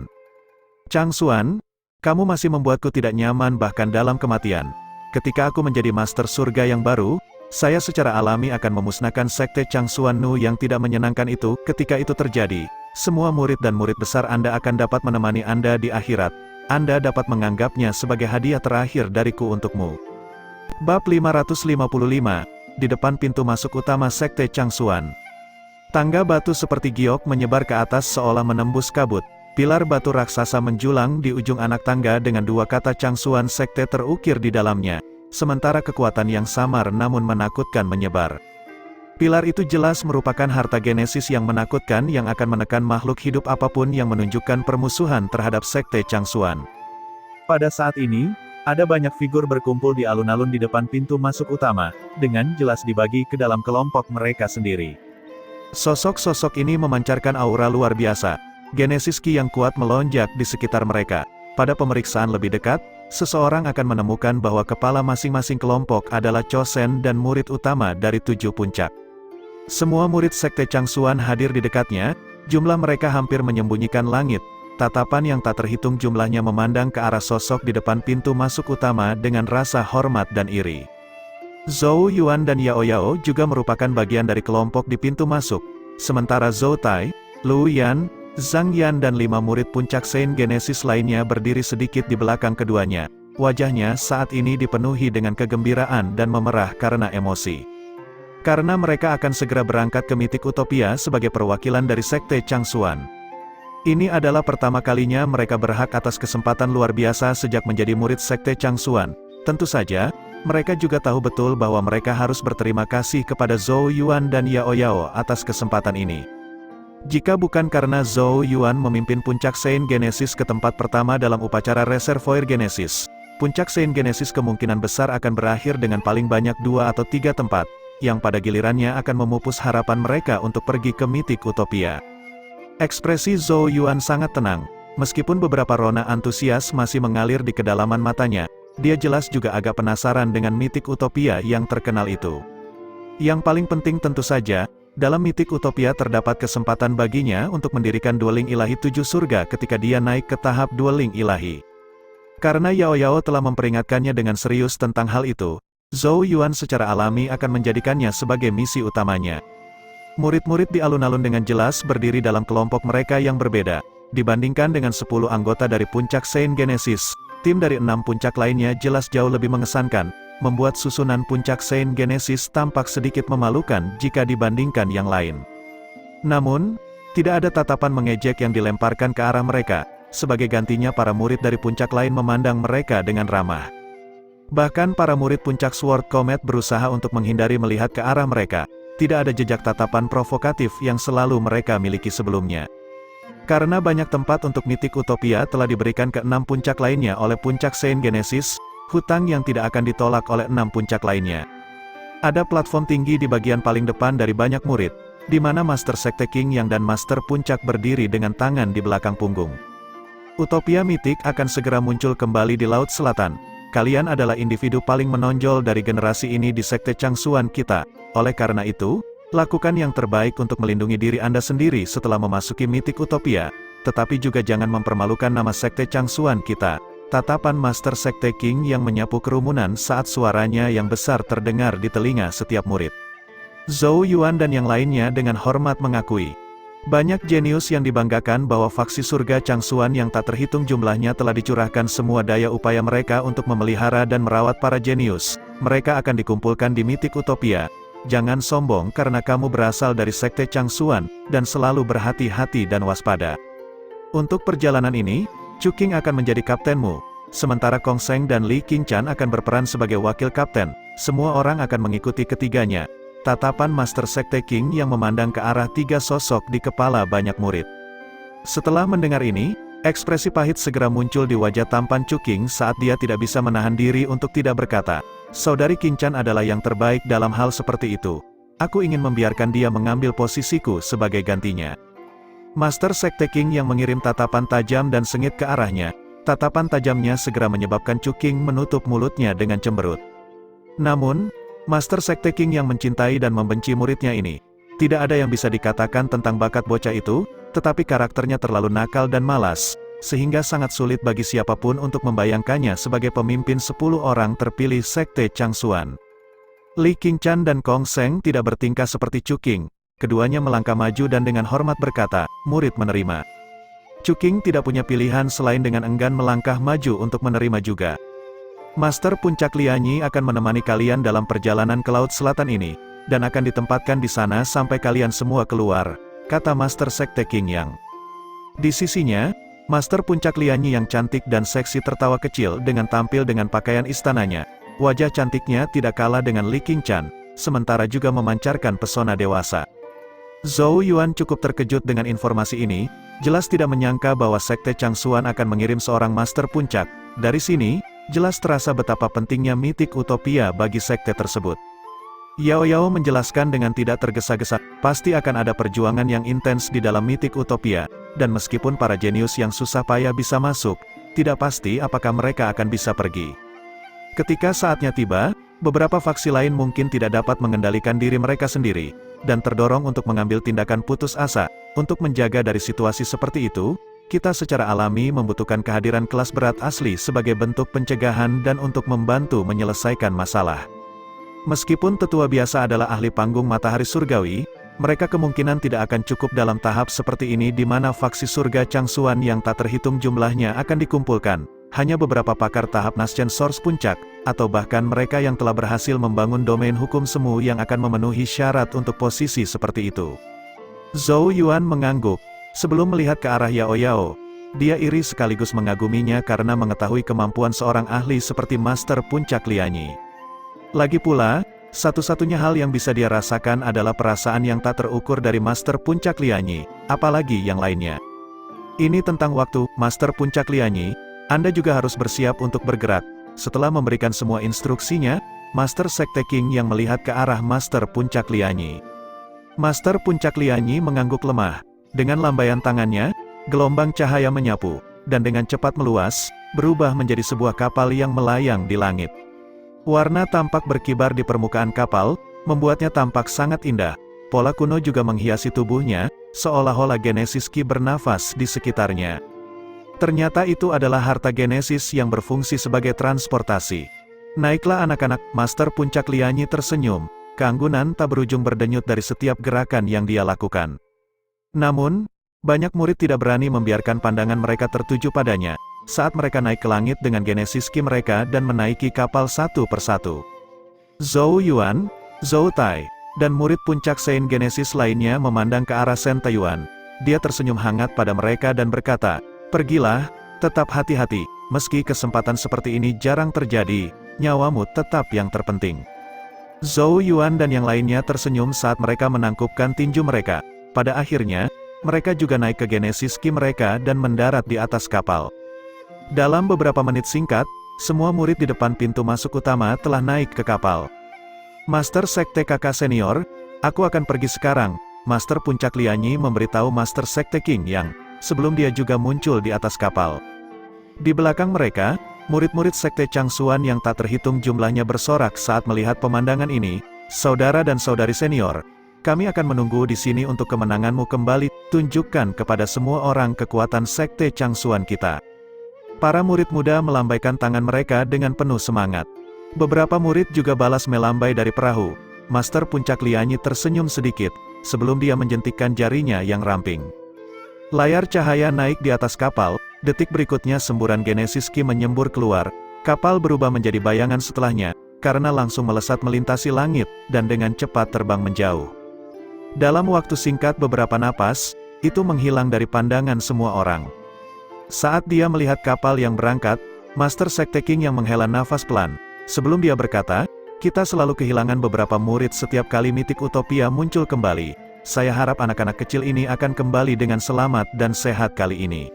Changsuan, kamu masih membuatku tidak nyaman bahkan dalam kematian. Ketika aku menjadi Master Surga yang baru, saya secara alami akan memusnahkan sekte Changsuan Nu yang tidak menyenangkan itu. Ketika itu terjadi, semua murid dan murid besar Anda akan dapat menemani Anda di akhirat. Anda dapat menganggapnya sebagai hadiah terakhir dariku untukmu. Bab 555, di depan pintu masuk utama sekte Changsuan. Tangga batu seperti giok menyebar ke atas seolah menembus kabut. Pilar batu raksasa menjulang di ujung anak tangga dengan dua kata Changsuan sekte terukir di dalamnya. Sementara kekuatan yang samar namun menakutkan menyebar. Pilar itu jelas merupakan harta genesis yang menakutkan yang akan menekan makhluk hidup apapun yang menunjukkan permusuhan terhadap sekte Changsuan. Pada saat ini, ada banyak figur berkumpul di alun-alun di depan pintu masuk utama, dengan jelas dibagi ke dalam kelompok mereka sendiri. Sosok-sosok ini memancarkan aura luar biasa. Genesis Ki yang kuat melonjak di sekitar mereka. Pada pemeriksaan lebih dekat, seseorang akan menemukan bahwa kepala masing-masing kelompok adalah Chosen dan murid utama dari 7 puncak. Semua murid sekte Changsuan hadir di dekatnya, jumlah mereka hampir menyembunyikan langit. Tatapan yang tak terhitung jumlahnya memandang ke arah sosok di depan pintu masuk utama dengan rasa hormat dan iri. Zhou Yuan dan Yao Yao juga merupakan bagian dari kelompok di pintu masuk, sementara Zhou Tai, Lu Yan, Zhang Yan dan 5 murid puncak Saint Genesis lainnya berdiri sedikit di belakang keduanya. Wajahnya saat ini dipenuhi dengan kegembiraan dan memerah karena emosi. Karena mereka akan segera berangkat ke Mythic Utopia sebagai perwakilan dari sekte Changsuan. Ini adalah pertama kalinya mereka berhak atas kesempatan luar biasa sejak menjadi murid sekte Changsuan. Tentu saja, mereka juga tahu betul bahwa mereka harus berterima kasih kepada Zhou Yuan dan Yao Yao atas kesempatan ini. Jika bukan karena Zhou Yuan memimpin puncak Saint Genesis ke tempat pertama dalam upacara Reservoir Genesis, puncak Saint Genesis kemungkinan besar akan berakhir dengan paling banyak 2 atau 3 tempat, yang pada gilirannya akan memupus harapan mereka untuk pergi ke Mythic Utopia. Ekspresi Zhou Yuan sangat tenang, meskipun beberapa rona antusias masih mengalir di kedalaman matanya, dia jelas juga agak penasaran dengan Mythic Utopia yang terkenal itu. Yang paling penting tentu saja, dalam Mythic Utopia terdapat kesempatan baginya untuk mendirikan dueling ilahi 7 surga ketika dia naik ke tahap dueling ilahi. Karena Yao Yao telah memperingatkannya dengan serius tentang hal itu, Zhou Yuan secara alami akan menjadikannya sebagai misi utamanya. Murid-murid di alun-alun dengan jelas berdiri dalam kelompok mereka yang berbeda. Dibandingkan dengan 10 anggota dari puncak Saint Genesis, tim dari 6 puncak lainnya jelas jauh lebih mengesankan, membuat susunan puncak Saint Genesis tampak sedikit memalukan jika dibandingkan yang lain. Namun, tidak ada tatapan mengejek yang dilemparkan ke arah mereka, sebagai gantinya para murid dari puncak lain memandang mereka dengan ramah. Bahkan para murid puncak Sword Comet berusaha untuk menghindari melihat ke arah mereka, tidak ada jejak tatapan provokatif yang selalu mereka miliki sebelumnya. Karena banyak tempat untuk Mythic Utopia telah diberikan ke 6 puncak lainnya oleh puncak Saint Genesis, hutang yang tidak akan ditolak oleh 6 puncak lainnya. Ada platform tinggi di bagian paling depan dari banyak murid, di mana Master Sekte King Yang dan Master Puncak berdiri dengan tangan di belakang punggung. Utopia Mythic akan segera muncul kembali di Laut Selatan. Kalian adalah individu paling menonjol dari generasi ini di Sekte Changsuan kita. Oleh karena itu, lakukan yang terbaik untuk melindungi diri Anda sendiri setelah memasuki Mythic Utopia, tetapi juga jangan mempermalukan nama Sekte Changsuan kita. Tatapan Master Sekte King yang menyapu kerumunan saat suaranya yang besar terdengar di telinga setiap murid. Zhou Yuan dan yang lainnya dengan hormat mengakui. Banyak jenius yang dibanggakan bahwa faksi surga Changsuan yang tak terhitung jumlahnya telah dicurahkan semua daya upaya mereka untuk memelihara dan merawat para jenius. Mereka akan dikumpulkan di Mythic Utopia. Jangan sombong karena kamu berasal dari sekte Changsuan, dan selalu berhati-hati dan waspada. Untuk perjalanan ini, Chu Qing akan menjadi kaptenmu, sementara Kong Sheng dan Li Qingshan akan berperan sebagai wakil kapten. Semua orang akan mengikuti ketiganya. Tatapan Master Sekte Qing yang memandang ke arah tiga sosok di kepala banyak murid. Setelah mendengar ini, ekspresi pahit segera muncul di wajah tampan Chu Qing saat dia tidak bisa menahan diri untuk tidak berkata, "Saudari Qingshan adalah yang terbaik dalam hal seperti itu. Aku ingin membiarkan dia mengambil posisiku sebagai gantinya." Master Sekte Qing yang mengirim tatapan tajam dan sengit ke arahnya. Tatapan tajamnya segera menyebabkan Chu Qing menutup mulutnya dengan cemberut. Namun, Master Sekte Qing yang mencintai dan membenci muridnya ini, tidak ada yang bisa dikatakan tentang bakat bocah itu, tetapi karakternya terlalu nakal dan malas, sehingga sangat sulit bagi siapapun untuk membayangkannya sebagai pemimpin 10 orang terpilih Sekte Changsuan. Li Qingshan dan Kong Sheng tidak bertingkah seperti Chu Qing. Keduanya melangkah maju dan dengan hormat berkata, "Murid menerima." Chu Qing tidak punya pilihan selain dengan enggan melangkah maju untuk menerima juga. Master Puncak Lianyi akan menemani kalian dalam perjalanan ke Laut Selatan ini, dan akan ditempatkan di sana sampai kalian semua keluar, kata Master Sekte Qing yang. Di sisinya, Master Puncak Lianyi yang cantik dan seksi tertawa kecil dengan tampil dengan pakaian istananya. Wajah cantiknya tidak kalah dengan Li Qingshan, sementara juga memancarkan pesona dewasa. Zhou Yuan cukup terkejut dengan informasi ini, jelas tidak menyangka bahwa Sekte Changsuan akan mengirim seorang Master Puncak. Dari sini, jelas terasa betapa pentingnya Mythic Utopia bagi sekte tersebut. Yao Yao menjelaskan dengan tidak tergesa-gesa, pasti akan ada perjuangan yang intens di dalam Mythic Utopia, dan meskipun para jenius yang susah payah bisa masuk, tidak pasti apakah mereka akan bisa pergi. Ketika saatnya tiba, beberapa faksi lain mungkin tidak dapat mengendalikan diri mereka sendiri, dan terdorong untuk mengambil tindakan putus asa. Untuk menjaga dari situasi seperti itu, kita secara alami membutuhkan kehadiran kelas berat asli sebagai bentuk pencegahan dan untuk membantu menyelesaikan masalah. Meskipun tetua biasa adalah ahli panggung matahari surgawi, mereka kemungkinan tidak akan cukup dalam tahap seperti ini di mana faksi surga Changsuan yang tak terhitung jumlahnya akan dikumpulkan. Hanya beberapa pakar tahap Nascent Source Puncak, atau bahkan mereka yang telah berhasil membangun domain hukum semu yang akan memenuhi syarat untuk posisi seperti itu. Zhou Yuan mengangguk. Sebelum melihat ke arah Yao Yao, dia iri sekaligus mengaguminya karena mengetahui kemampuan seorang ahli seperti Master Puncak Lianyi. Lagi pula, satu-satunya hal yang bisa dia rasakan adalah perasaan yang tak terukur dari Master Puncak Lianyi, apalagi yang lainnya. Ini tentang waktu, Master Puncak Lianyi, Anda juga harus bersiap untuk bergerak. Setelah memberikan semua instruksinya, Master Sekte Qing yang melihat ke arah Master Puncak Lianyi. Master Puncak Lianyi mengangguk lemah. Dengan lambaian tangannya, gelombang cahaya menyapu, dan dengan cepat meluas, berubah menjadi sebuah kapal yang melayang di langit. Warna tampak berkibar di permukaan kapal, membuatnya tampak sangat indah. Pola kuno juga menghiasi tubuhnya, seolah-olah Genesis Ki bernafas di sekitarnya. Ternyata itu adalah harta Genesis yang berfungsi sebagai transportasi. Naiklah anak-anak, Master Puncak Lianyi tersenyum, keanggunan tak berujung berdenyut dari setiap gerakan yang dia lakukan. Namun, banyak murid tidak berani membiarkan pandangan mereka tertuju padanya, saat mereka naik ke langit dengan Genesis Ki mereka dan menaiki kapal satu persatu. Zhou Yuan, Zhou Tai, dan murid puncak Saint Genesis lainnya memandang ke arah Shen Taiyuan. Dia tersenyum hangat pada mereka dan berkata, "Pergilah, tetap hati-hati, meski kesempatan seperti ini jarang terjadi, nyawamu tetap yang terpenting." Zhou Yuan dan yang lainnya tersenyum saat mereka menangkupkan tinju mereka. Pada akhirnya, mereka juga naik ke Genesis Ki mereka dan mendarat di atas kapal. Dalam beberapa menit singkat, semua murid di depan pintu masuk utama telah naik ke kapal. Master Sekte Kakak Senior, aku akan pergi sekarang, Master Puncak Lianyi memberitahu Master Sekte Qing yang, sebelum dia juga muncul di atas kapal. Di belakang mereka, murid-murid Sekte Changsuan yang tak terhitung jumlahnya bersorak saat melihat pemandangan ini. "Saudara dan saudari senior, kami akan menunggu di sini untuk kemenanganmu kembali, tunjukkan kepada semua orang kekuatan Sekte Changsuan kita." Para murid muda melambaikan tangan mereka dengan penuh semangat. Beberapa murid juga balas melambai dari perahu. Master Puncak Lianyi tersenyum sedikit, sebelum dia menjentikkan jarinya yang ramping. Layar cahaya naik di atas kapal, detik berikutnya semburan Genesis Ki menyembur keluar, kapal berubah menjadi bayangan setelahnya, karena langsung melesat melintasi langit, dan dengan cepat terbang menjauh. Dalam waktu singkat beberapa napas, itu menghilang dari pandangan semua orang. Saat dia melihat kapal yang berangkat, Master Sekte King yang menghela nafas pelan, sebelum dia berkata, "Kita selalu kehilangan beberapa murid setiap kali mitik Utopia muncul kembali. Saya harap anak-anak kecil ini akan kembali dengan selamat dan sehat kali ini."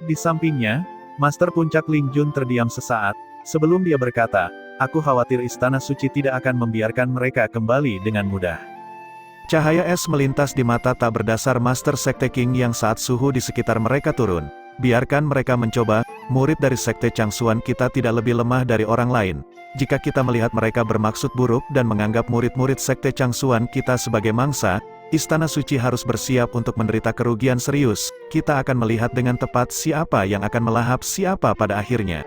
Di sampingnya, Master Puncak Ling Jun terdiam sesaat, sebelum dia berkata, "Aku khawatir Istana Suci tidak akan membiarkan mereka kembali dengan mudah." Cahaya es melintas di mata tak berdasar Master Sekte King yang saat suhu di sekitar mereka turun. "Biarkan mereka mencoba, murid dari Sekte Changsuan kita tidak lebih lemah dari orang lain. Jika kita melihat mereka bermaksud buruk dan menganggap murid-murid Sekte Changsuan kita sebagai mangsa, Istana Suci harus bersiap untuk menderita kerugian serius. Kita akan melihat dengan tepat siapa yang akan melahap siapa pada akhirnya."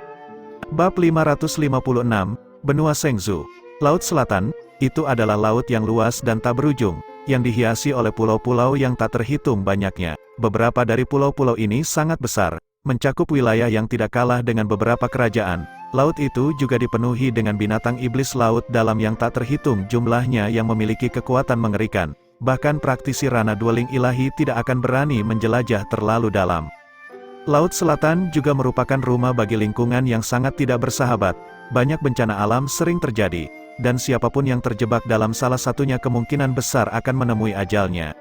Bab 556, Benua Shengzu. Laut Selatan, itu adalah laut yang luas dan tak berujung, yang dihiasi oleh pulau-pulau yang tak terhitung banyaknya. Beberapa dari pulau-pulau ini sangat besar, mencakup wilayah yang tidak kalah dengan beberapa kerajaan. Laut itu juga dipenuhi dengan binatang iblis laut dalam yang tak terhitung jumlahnya yang memiliki kekuatan mengerikan. Bahkan praktisi Rana Dwelling Ilahi tidak akan berani menjelajah terlalu dalam. Laut Selatan juga merupakan rumah bagi lingkungan yang sangat tidak bersahabat. Banyak bencana alam sering terjadi, dan siapapun yang terjebak dalam salah satunya kemungkinan besar akan menemui ajalnya.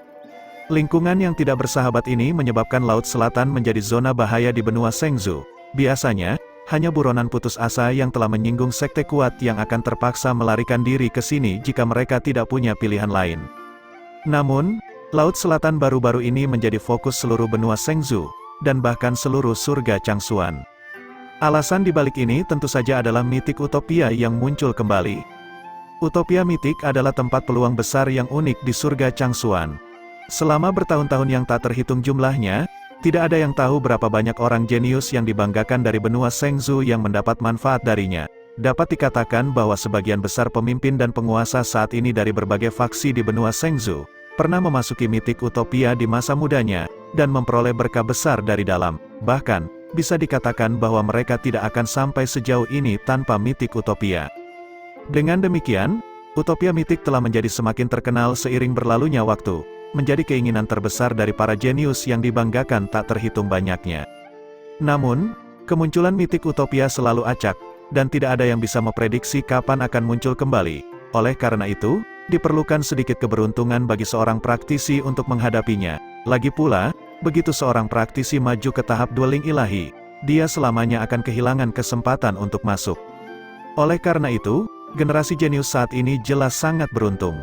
Lingkungan yang tidak bersahabat ini menyebabkan Laut Selatan menjadi zona bahaya di benua Shengzu. Biasanya, hanya buronan putus asa yang telah menyinggung sekte kuat yang akan terpaksa melarikan diri ke sini jika mereka tidak punya pilihan lain. Namun, Laut Selatan baru-baru ini menjadi fokus seluruh benua Shengzu, dan bahkan seluruh surga Changsuan. Alasan dibalik ini tentu saja adalah mitik Utopia yang muncul kembali. Utopia mitik adalah tempat peluang besar yang unik di surga Changsuan. Selama bertahun-tahun yang tak terhitung jumlahnya, tidak ada yang tahu berapa banyak orang jenius yang dibanggakan dari benua Shengzu yang mendapat manfaat darinya. Dapat dikatakan bahwa sebagian besar pemimpin dan penguasa saat ini dari berbagai faksi di benua Shengzu, pernah memasuki mitik Utopia di masa mudanya, dan memperoleh berkah besar dari dalam. Bahkan, bisa dikatakan bahwa mereka tidak akan sampai sejauh ini tanpa mitik Utopia. Dengan demikian, Utopia mitik telah menjadi semakin terkenal seiring berlalunya waktu, menjadi keinginan terbesar dari para jenius yang dibanggakan tak terhitung banyaknya. Namun, kemunculan mitik Utopia selalu acak, dan tidak ada yang bisa memprediksi kapan akan muncul kembali. Oleh karena itu, diperlukan sedikit keberuntungan bagi seorang praktisi untuk menghadapinya. Lagi pula, begitu seorang praktisi maju ke tahap Dwelling Ilahi, dia selamanya akan kehilangan kesempatan untuk masuk. Oleh karena itu, generasi jenius saat ini jelas sangat beruntung.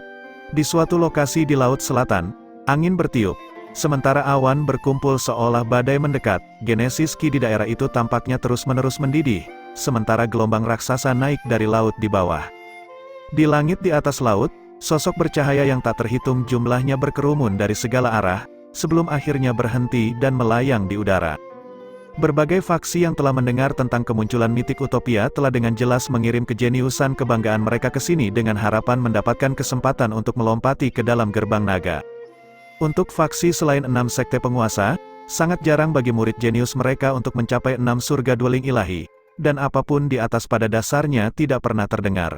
Di suatu lokasi di Laut Selatan, angin bertiup, sementara awan berkumpul seolah badai mendekat. Genesis Ki di daerah itu tampaknya terus-menerus mendidih, sementara gelombang raksasa naik dari laut di bawah. Di langit di atas laut, sosok bercahaya yang tak terhitung jumlahnya berkerumun dari segala arah, sebelum akhirnya berhenti dan melayang di udara. Berbagai faksi yang telah mendengar tentang kemunculan mitik Utopia telah dengan jelas mengirim kejeniusan kebanggaan mereka ke sini dengan harapan mendapatkan kesempatan untuk melompati ke dalam gerbang naga. Untuk faksi selain 6 sekte penguasa, sangat jarang bagi murid jenius mereka untuk mencapai 6 surga Dwelling Ilahi, dan apapun di atas pada dasarnya tidak pernah terdengar.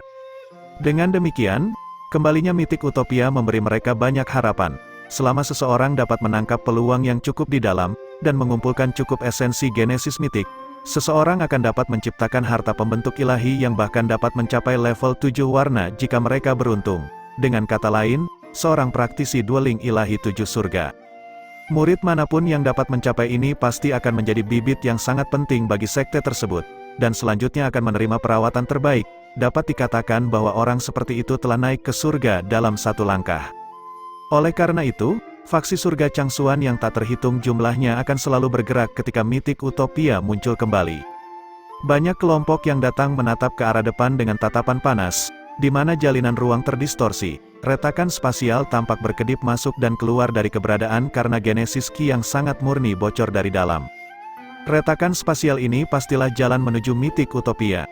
Dengan demikian, kembalinya mitik Utopia memberi mereka banyak harapan. Selama seseorang dapat menangkap peluang yang cukup di dalam, dan mengumpulkan cukup esensi genesis mitik, seseorang akan dapat menciptakan harta pembentuk ilahi yang bahkan dapat mencapai level 7 warna jika mereka beruntung. Dengan kata lain, seorang praktisi Dwelling Ilahi 7 surga. Murid manapun yang dapat mencapai ini pasti akan menjadi bibit yang sangat penting bagi sekte tersebut, dan selanjutnya akan menerima perawatan terbaik. Dapat dikatakan bahwa orang seperti itu telah naik ke surga dalam satu langkah. Oleh karena itu, faksi surga Changsuan yang tak terhitung jumlahnya akan selalu bergerak ketika mitik Utopia muncul kembali. Banyak kelompok yang datang menatap ke arah depan dengan tatapan panas, di mana jalinan ruang terdistorsi. Retakan spasial tampak berkedip masuk dan keluar dari keberadaan karena genesis Ki yang sangat murni bocor dari dalam. Retakan spasial ini pastilah jalan menuju mitik Utopia.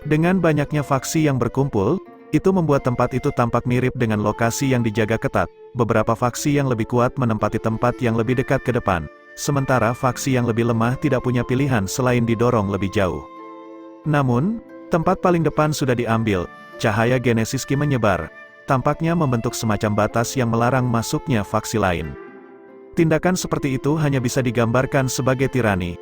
Dengan banyaknya faksi yang berkumpul, Itu membuat tempat itu tampak mirip dengan lokasi yang dijaga ketat. Beberapa faksi yang lebih kuat menempati tempat yang lebih dekat ke depan, sementara faksi yang lebih lemah tidak punya pilihan selain didorong lebih jauh. Namun, tempat paling depan sudah diambil, cahaya Genesis Ki menyebar, tampaknya membentuk semacam batas yang melarang masuknya faksi lain. Tindakan seperti itu hanya bisa digambarkan sebagai tirani.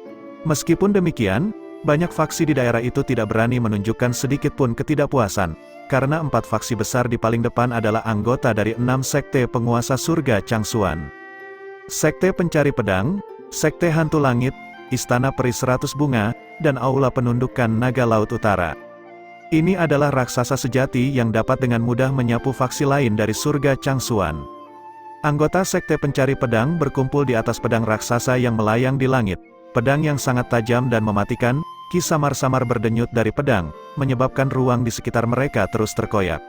Meskipun demikian, banyak faksi di daerah itu tidak berani menunjukkan sedikit pun ketidakpuasan, karena 4 faksi besar di paling depan adalah anggota dari 6 sekte penguasa surga Changsuan. Sekte Pencari Pedang, Sekte Hantu Langit, Istana Peri 100 Bunga, dan Aula Penundukan Naga Laut Utara. Ini adalah raksasa sejati yang dapat dengan mudah menyapu faksi lain dari surga Changsuan. Anggota Sekte Pencari Pedang berkumpul di atas pedang raksasa yang melayang di langit. Pedang yang sangat tajam dan mematikan, Ki samar-samar berdenyut dari pedang, menyebabkan ruang di sekitar mereka terus terkoyak.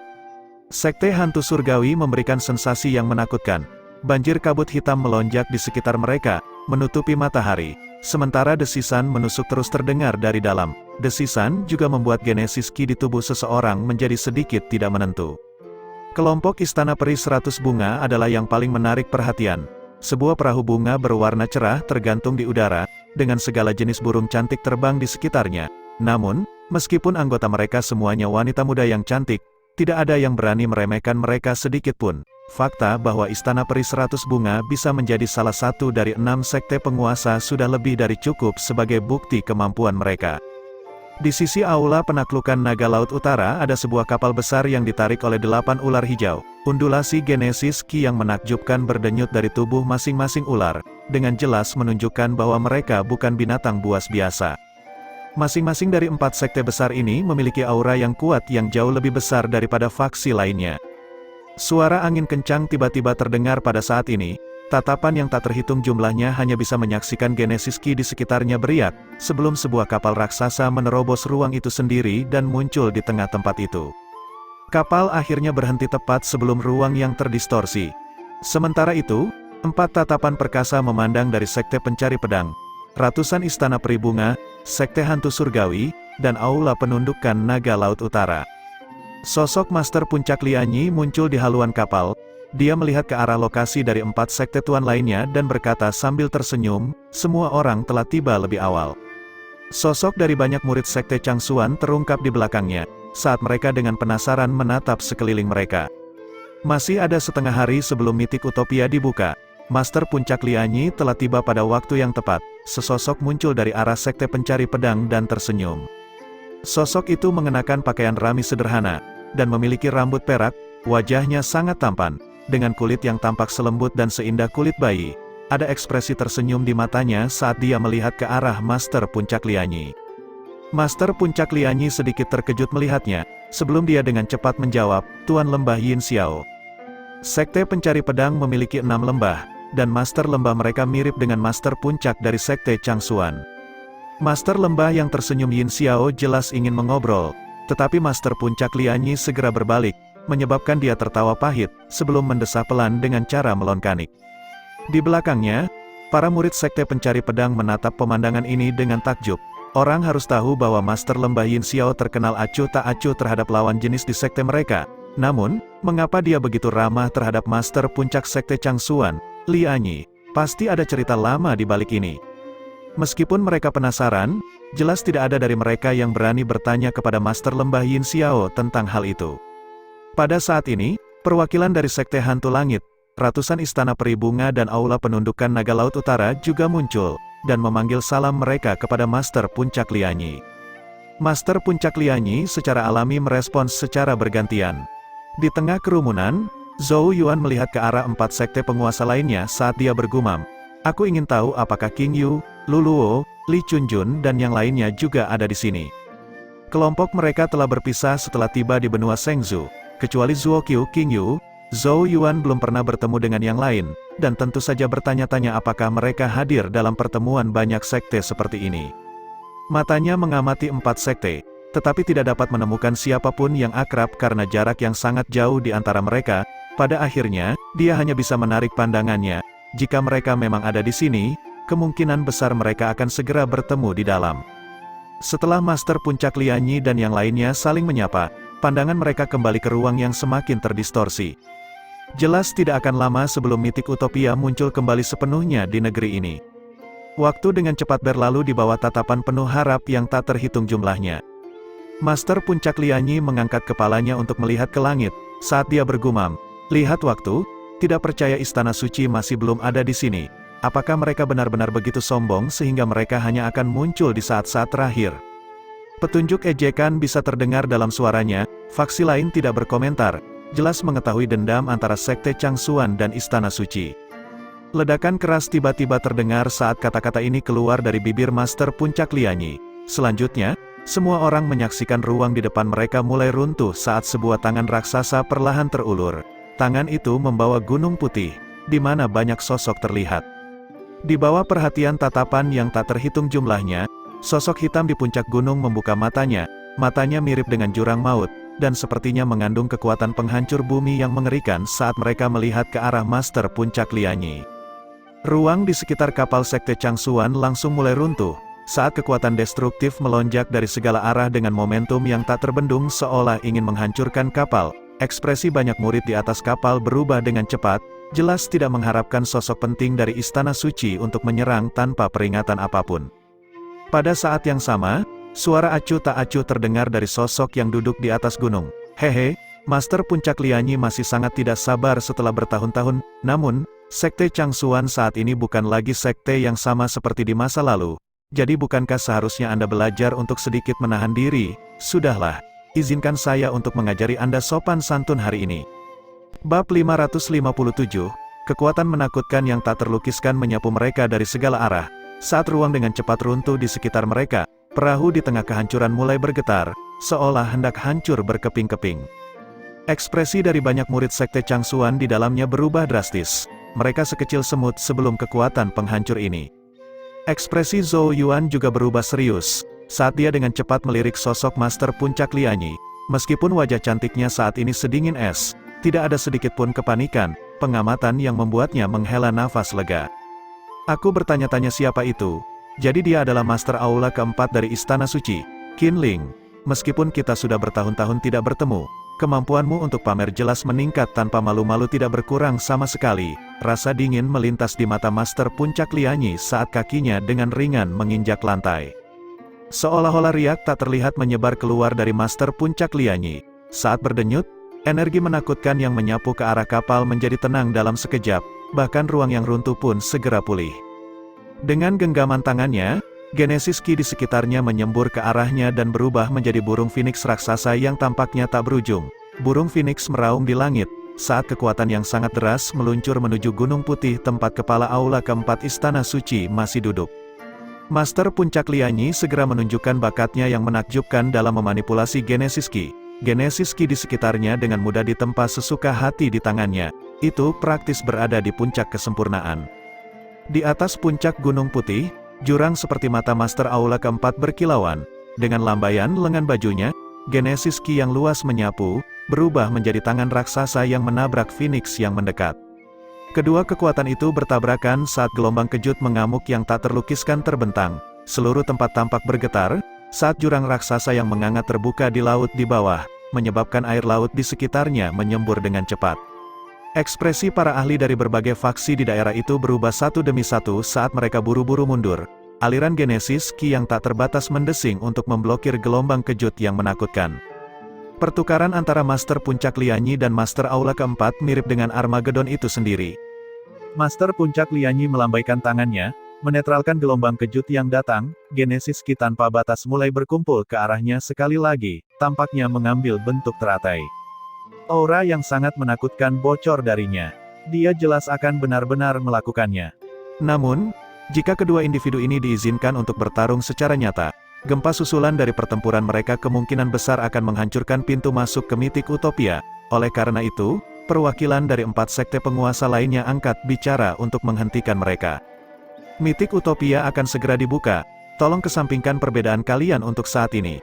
Sekte Hantu Surgawi memberikan sensasi yang menakutkan. Banjir kabut hitam melonjak di sekitar mereka, menutupi matahari. Sementara desisan menusuk terus terdengar dari dalam. Desisan juga membuat Genesis Ki di tubuh seseorang menjadi sedikit tidak menentu. Kelompok Istana Peri 100 Bunga adalah yang paling menarik perhatian. Sebuah perahu bunga berwarna cerah tergantung di udara, dengan segala jenis burung cantik terbang di sekitarnya. Namun, meskipun anggota mereka semuanya wanita muda yang cantik, tidak ada yang berani meremehkan mereka sedikit pun. Fakta bahwa Istana Peri 100 Bunga bisa menjadi salah satu dari 6 sekte penguasa sudah lebih dari cukup sebagai bukti kemampuan mereka. Di sisi aula penaklukan Naga Laut Utara ada sebuah kapal besar yang ditarik oleh 8 ular hijau. Undulasi Genesis Ki yang menakjubkan berdenyut dari tubuh masing-masing ular, dengan jelas menunjukkan bahwa mereka bukan binatang buas biasa. Masing-masing dari 4 sekte besar ini memiliki aura yang kuat yang jauh lebih besar daripada faksi lainnya. Suara angin kencang tiba-tiba terdengar pada saat ini. Tatapan yang tak terhitung jumlahnya hanya bisa menyaksikan Genesis Ki di sekitarnya beriak, sebelum sebuah kapal raksasa menerobos ruang itu sendiri dan muncul di tengah tempat itu. Kapal akhirnya berhenti tepat sebelum ruang yang terdistorsi. Sementara itu, 4 tatapan perkasa memandang dari Sekte Pencari Pedang, ratusan Istana Peri Bunga, Sekte Hantu Surgawi, dan Aula Penundukan Naga Laut Utara. Sosok Master Puncak Lianyi muncul di haluan kapal. Dia melihat ke arah lokasi dari 4 sekte tuan lainnya dan berkata sambil tersenyum, semua orang telah tiba lebih awal. Sosok dari banyak murid sekte Changsuan terungkap di belakangnya, saat mereka dengan penasaran menatap sekeliling mereka. Masih ada setengah hari sebelum mitik Utopia dibuka. Master Puncak Lianyi telah tiba pada waktu yang tepat. Sesosok muncul dari arah Sekte Pencari Pedang dan tersenyum. Sosok itu mengenakan pakaian rami sederhana, dan memiliki rambut perak, wajahnya sangat tampan. Dengan kulit yang tampak selembut dan seindah kulit bayi, ada ekspresi tersenyum di matanya saat dia melihat ke arah Master Puncak Lianyi. Master Puncak Lianyi sedikit terkejut melihatnya, sebelum dia dengan cepat menjawab, Tuan Lembah Yin Xiao. Sekte Pencari Pedang memiliki 6 lembah, dan Master Lembah mereka mirip dengan Master Puncak dari Sekte Changsuan. Master Lembah yang tersenyum Yin Xiao jelas ingin mengobrol, tetapi Master Puncak Lianyi segera berbalik, menyebabkan dia tertawa pahit, sebelum mendesah pelan dengan cara melonkanik. Di belakangnya, para murid Sekte Pencari Pedang menatap pemandangan ini dengan takjub. Orang harus tahu bahwa Master Lembah Yin Xiao terkenal acuh tak acuh terhadap lawan jenis di sekte mereka. Namun, mengapa dia begitu ramah terhadap Master Puncak Sekte Changsuan, Lianyi? Pasti ada cerita lama di balik ini. Meskipun mereka penasaran, jelas tidak ada dari mereka yang berani bertanya kepada Master Lembah Yin Xiao tentang hal itu. Pada saat ini, perwakilan dari Sekte Hantu Langit, ratusan Istana Peri Bunga dan Aula Penundukan Naga Laut Utara juga muncul, dan memanggil salam mereka kepada Master Puncak Lianyi. Master Puncak Lianyi secara alami merespons secara bergantian. Di tengah kerumunan, Zhou Yuan melihat ke arah 4 sekte penguasa lainnya saat dia bergumam, "Aku ingin tahu apakah King Yu, Lu Luo, Li Chunjun dan yang lainnya juga ada di sini." Kelompok mereka telah berpisah setelah tiba di benua Shengzhou. Kecuali Zuo Qiu King Yu, Zhou Yuan belum pernah bertemu dengan yang lain, dan tentu saja bertanya-tanya apakah mereka hadir dalam pertemuan banyak sekte seperti ini. Matanya mengamati 4 sekte, tetapi tidak dapat menemukan siapapun yang akrab karena jarak yang sangat jauh di antara mereka. Pada akhirnya, dia hanya bisa menarik pandangannya. Jika mereka memang ada di sini, kemungkinan besar mereka akan segera bertemu di dalam. Setelah Master Puncak Lianyi dan yang lainnya saling menyapa, pandangan mereka kembali ke ruang yang semakin terdistorsi. Jelas tidak akan lama sebelum mitik utopia muncul kembali sepenuhnya di negeri ini. Waktu dengan cepat berlalu di bawah tatapan penuh harap yang tak terhitung jumlahnya. Master Puncak Lianyi mengangkat kepalanya untuk melihat ke langit, saat dia bergumam, "Lihat waktu, tidak percaya istana suci masih belum ada di sini. Apakah mereka benar-benar begitu sombong sehingga mereka hanya akan muncul di saat-saat terakhir?" Petunjuk ejekan bisa terdengar dalam suaranya, faksi lain tidak berkomentar, jelas mengetahui dendam antara Sekte Changsuan dan Istana Suci. Ledakan keras tiba-tiba terdengar saat kata-kata ini keluar dari bibir Master Puncak Lianyi. Selanjutnya, semua orang menyaksikan ruang di depan mereka mulai runtuh saat sebuah tangan raksasa perlahan terulur. Tangan itu membawa gunung putih, di mana banyak sosok terlihat. Di bawah perhatian tatapan yang tak terhitung jumlahnya, sosok hitam di puncak gunung membuka matanya mirip dengan jurang maut, dan sepertinya mengandung kekuatan penghancur bumi yang mengerikan saat mereka melihat ke arah Master Puncak Lianyi. Ruang di sekitar kapal Sekte Changsuan langsung mulai runtuh, saat kekuatan destruktif melonjak dari segala arah dengan momentum yang tak terbendung seolah ingin menghancurkan kapal. Ekspresi banyak murid di atas kapal berubah dengan cepat, jelas tidak mengharapkan sosok penting dari Istana Suci untuk menyerang tanpa peringatan apapun. Pada saat yang sama, suara acuh tak acuh terdengar dari sosok yang duduk di atas gunung. "Hehe, Master Puncak Lianyi masih sangat tidak sabar setelah bertahun-tahun, namun, Sekte Changsuan saat ini bukan lagi sekte yang sama seperti di masa lalu. Jadi bukankah seharusnya Anda belajar untuk sedikit menahan diri? Sudahlah, izinkan saya untuk mengajari Anda sopan santun hari ini." Bab 557, kekuatan menakutkan yang tak terlukiskan menyapu mereka dari segala arah. Saat ruang dengan cepat runtuh di sekitar mereka, perahu di tengah kehancuran mulai bergetar, seolah hendak hancur berkeping-keping. Ekspresi dari banyak murid Sekte Changsuan di dalamnya berubah drastis. Mereka sekecil semut sebelum kekuatan penghancur ini. Ekspresi Zhou Yuan juga berubah serius, saat dia dengan cepat melirik sosok Master Puncak Lianyi. Meskipun wajah cantiknya saat ini sedingin es, tidak ada sedikit pun kepanikan, pengamatan yang membuatnya menghela nafas lega. "Aku bertanya-tanya siapa itu. Jadi dia adalah Master Aula keempat dari Istana Suci, Qin Ling. Meskipun kita sudah bertahun-tahun tidak bertemu, kemampuanmu untuk pamer jelas meningkat tanpa malu-malu tidak berkurang sama sekali." Rasa dingin melintas di mata Master Puncak Lianyi saat kakinya dengan ringan menginjak lantai. Seolah-olah riak tak terlihat menyebar keluar dari Master Puncak Lianyi. Saat berdenyut, energi menakutkan yang menyapu ke arah kapal menjadi tenang dalam sekejap, bahkan ruang yang runtuh pun segera pulih. Dengan genggaman tangannya, Genesis Ki di sekitarnya menyembur ke arahnya dan berubah menjadi burung phoenix raksasa yang tampaknya tak berujung. Burung phoenix meraung di langit, saat kekuatan yang sangat deras meluncur menuju Gunung Putih tempat kepala Aula keempat Istana Suci masih duduk. Master Puncak Lianyi segera menunjukkan bakatnya yang menakjubkan dalam memanipulasi Genesis Ki. Genesis Ki di sekitarnya dengan mudah ditempa sesuka hati di tangannya. Itu praktis berada di puncak kesempurnaan. Di atas puncak Gunung Putih, jurang seperti mata Master Aula keempat berkilauan. Dengan lambaian lengan bajunya, Genesis Ki yang luas menyapu, berubah menjadi tangan raksasa yang menabrak Phoenix yang mendekat. Kedua kekuatan itu bertabrakan saat gelombang kejut mengamuk yang tak terlukiskan terbentang. Seluruh tempat tampak bergetar, saat jurang raksasa yang menganga terbuka di laut di bawah, menyebabkan air laut di sekitarnya menyembur dengan cepat. Ekspresi para ahli dari berbagai faksi di daerah itu berubah satu demi satu saat mereka buru-buru mundur. Aliran Genesis Ki yang tak terbatas mendesing untuk memblokir gelombang kejut yang menakutkan. Pertukaran antara Master Puncak Lianyi dan Master Aula keempat mirip dengan Armageddon itu sendiri. Master Puncak Lianyi melambaikan tangannya, menetralkan gelombang kejut yang datang. Genesis Ki tanpa batas mulai berkumpul ke arahnya sekali lagi, tampaknya mengambil bentuk teratai. Aura yang sangat menakutkan bocor darinya. Dia jelas akan benar-benar melakukannya. Namun, jika kedua individu ini diizinkan untuk bertarung secara nyata, gempa susulan dari pertempuran mereka kemungkinan besar akan menghancurkan pintu masuk ke mitik utopia. Oleh karena itu, perwakilan dari 4 sekte penguasa lainnya angkat bicara untuk menghentikan mereka. Mitik utopia akan segera dibuka, tolong kesampingkan perbedaan kalian untuk saat ini.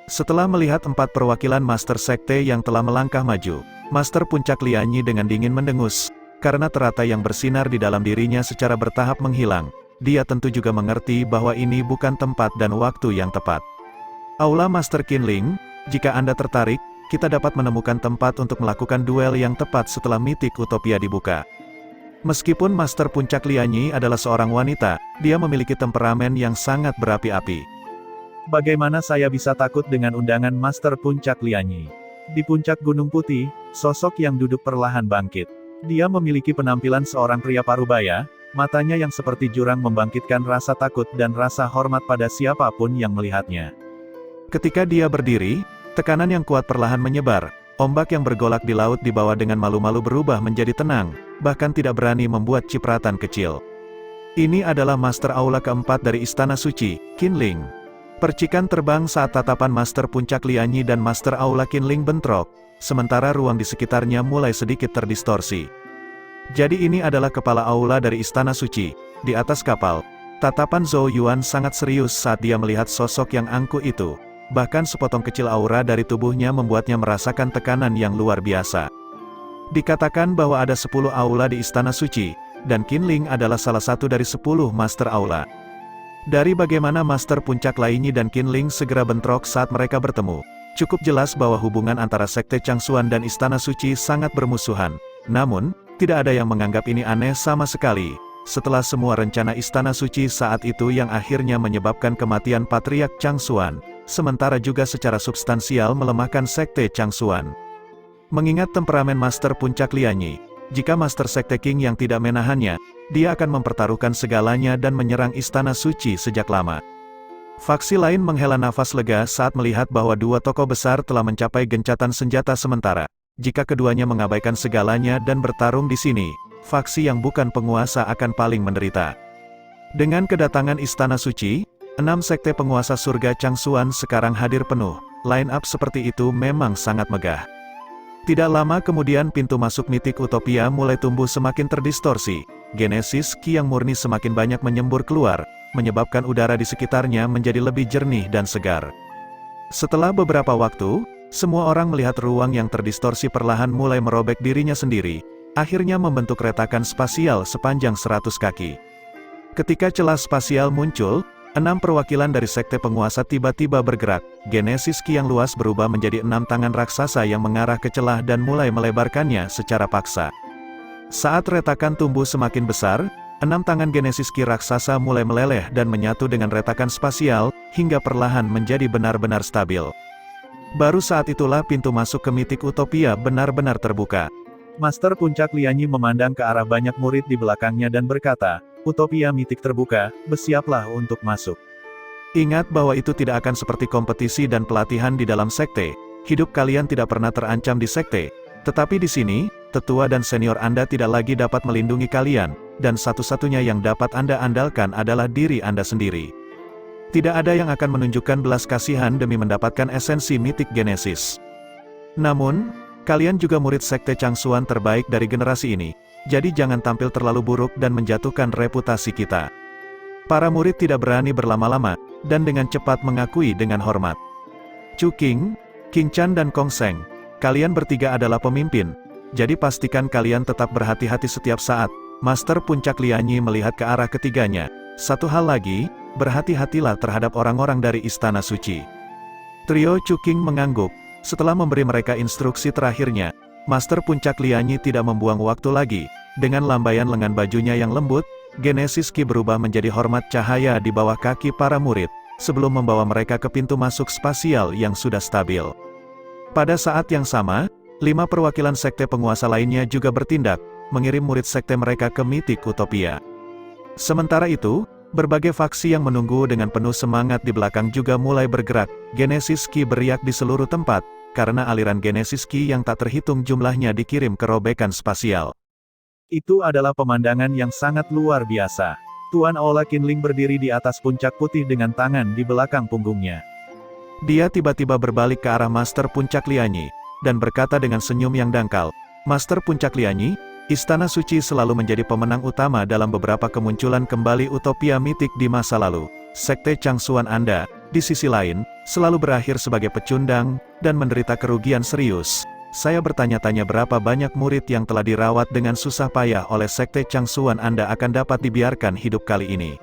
Setelah melihat 4 perwakilan Master Sekte yang telah melangkah maju, Master Puncak Lianyi dengan dingin mendengus, karena teratai yang bersinar di dalam dirinya secara bertahap menghilang. Dia tentu juga mengerti bahwa ini bukan tempat dan waktu yang tepat. Aula Master Qin Ling, jika Anda tertarik, kita dapat menemukan tempat untuk melakukan duel yang tepat setelah mitik Utopia dibuka. Meskipun Master Puncak Lianyi adalah seorang wanita, dia memiliki temperamen yang sangat berapi-api. Bagaimana saya bisa takut dengan undangan Master Puncak Lianyi? Di puncak Gunung Putih, sosok yang duduk perlahan bangkit. Dia memiliki penampilan seorang pria parubaya, matanya yang seperti jurang membangkitkan rasa takut dan rasa hormat pada siapapun yang melihatnya. Ketika dia berdiri, tekanan yang kuat perlahan menyebar, ombak yang bergolak di laut di bawah dengan malu-malu berubah menjadi tenang, bahkan tidak berani membuat cipratan kecil. Ini adalah Master Aula keempat dari Istana Suci, Qinling. Percikan terbang saat tatapan Master Puncak Lianyi dan Master Aula Qinling bentrok, sementara ruang di sekitarnya mulai sedikit terdistorsi. Jadi ini adalah kepala aula dari Istana Suci. Di atas kapal, tatapan Zhou Yuan sangat serius saat dia melihat sosok yang angkuh itu. Bahkan sepotong kecil aura dari tubuhnya membuatnya merasakan tekanan yang luar biasa. Dikatakan bahwa ada 10 aula di Istana Suci, dan Qinling adalah salah satu dari 10 Master Aula. Dari bagaimana Master Puncak Lianyi dan Qinling segera bentrok saat mereka bertemu, cukup jelas bahwa hubungan antara Sekte Changxuan dan Istana Suci sangat bermusuhan. Namun, tidak ada yang menganggap ini aneh sama sekali, setelah semua rencana Istana Suci saat itu yang akhirnya menyebabkan kematian Patriark Changxuan, sementara juga secara substansial melemahkan Sekte Changxuan. Mengingat temperamen Master Puncak Lianyi, jika Master Sekte King yang tidak menahannya, dia akan mempertaruhkan segalanya dan menyerang Istana Suci sejak lama. Faksi lain menghela nafas lega saat melihat bahwa dua tokoh besar telah mencapai gencatan senjata sementara. Jika keduanya mengabaikan segalanya dan bertarung di sini, faksi yang bukan penguasa akan paling menderita. Dengan kedatangan Istana Suci, 6 sekte penguasa surga Changxuan sekarang hadir penuh. Line up seperti itu memang sangat megah. Tidak lama kemudian pintu masuk mitik Utopia mulai tumbuh semakin terdistorsi. Genesis Ki yang murni semakin banyak menyembur keluar, menyebabkan udara di sekitarnya menjadi lebih jernih dan segar. Setelah beberapa waktu, semua orang melihat ruang yang terdistorsi perlahan mulai merobek dirinya sendiri, akhirnya membentuk retakan spasial sepanjang 100 kaki. Ketika celah spasial muncul, 6 perwakilan dari sekte penguasa tiba-tiba bergerak. Genesis Ki yang luas berubah menjadi 6 tangan raksasa yang mengarah ke celah dan mulai melebarkannya secara paksa. Saat retakan tumbuh semakin besar, 6 tangan Genesis Ki raksasa mulai meleleh dan menyatu dengan retakan spasial, hingga perlahan menjadi benar-benar stabil. Baru saat itulah pintu masuk ke mitik Utopia benar-benar terbuka. Master Puncak Lianyi memandang ke arah banyak murid di belakangnya dan berkata, "Utopia mitik terbuka, bersiaplah untuk masuk." Ingat bahwa itu tidak akan seperti kompetisi dan pelatihan di dalam sekte. Hidup kalian tidak pernah terancam di sekte. Tetapi di sini, tetua dan senior Anda tidak lagi dapat melindungi kalian, dan satu-satunya yang dapat Anda andalkan adalah diri Anda sendiri. Tidak ada yang akan menunjukkan belas kasihan demi mendapatkan esensi mitik Genesis. Namun, kalian juga murid sekte Changxuan terbaik dari generasi ini, jadi jangan tampil terlalu buruk dan menjatuhkan reputasi kita. Para murid tidak berani berlama-lama, dan dengan cepat mengakui dengan hormat. Chu Qing, Qing Chan dan Kong Seng, kalian bertiga adalah pemimpin, jadi pastikan kalian tetap berhati-hati setiap saat. Master Puncak Lianyi melihat ke arah ketiganya. Satu hal lagi, berhati-hatilah terhadap orang-orang dari Istana Suci. Trio Chu Qing mengangguk. Setelah memberi mereka instruksi terakhirnya, Master Puncak Lianyi tidak membuang waktu lagi. Dengan lambaian lengan bajunya yang lembut, Genesis Ki berubah menjadi hormat cahaya di bawah kaki para murid, sebelum membawa mereka ke pintu masuk spasial yang sudah stabil. Pada saat yang sama, 5 perwakilan sekte penguasa lainnya juga bertindak, mengirim murid sekte mereka ke mitik Utopia. Sementara itu, berbagai faksi yang menunggu dengan penuh semangat di belakang juga mulai bergerak. Genesis Ki beriak di seluruh tempat, karena aliran Genesis Ki yang tak terhitung jumlahnya dikirim ke robekan spasial. Itu adalah pemandangan yang sangat luar biasa. Tuan Aula Qinling berdiri di atas puncak putih dengan tangan di belakang punggungnya. Dia tiba-tiba berbalik ke arah Master Puncak Lianyi, dan berkata dengan senyum yang dangkal, "Master Puncak Lianyi, Istana Suci selalu menjadi pemenang utama dalam beberapa kemunculan kembali utopia mitik di masa lalu. Sekte Changxuan Anda, di sisi lain, selalu berakhir sebagai pecundang, dan menderita kerugian serius. Saya bertanya-tanya berapa banyak murid yang telah dirawat dengan susah payah oleh Sekte Changxuan Anda akan dapat dibiarkan hidup kali ini."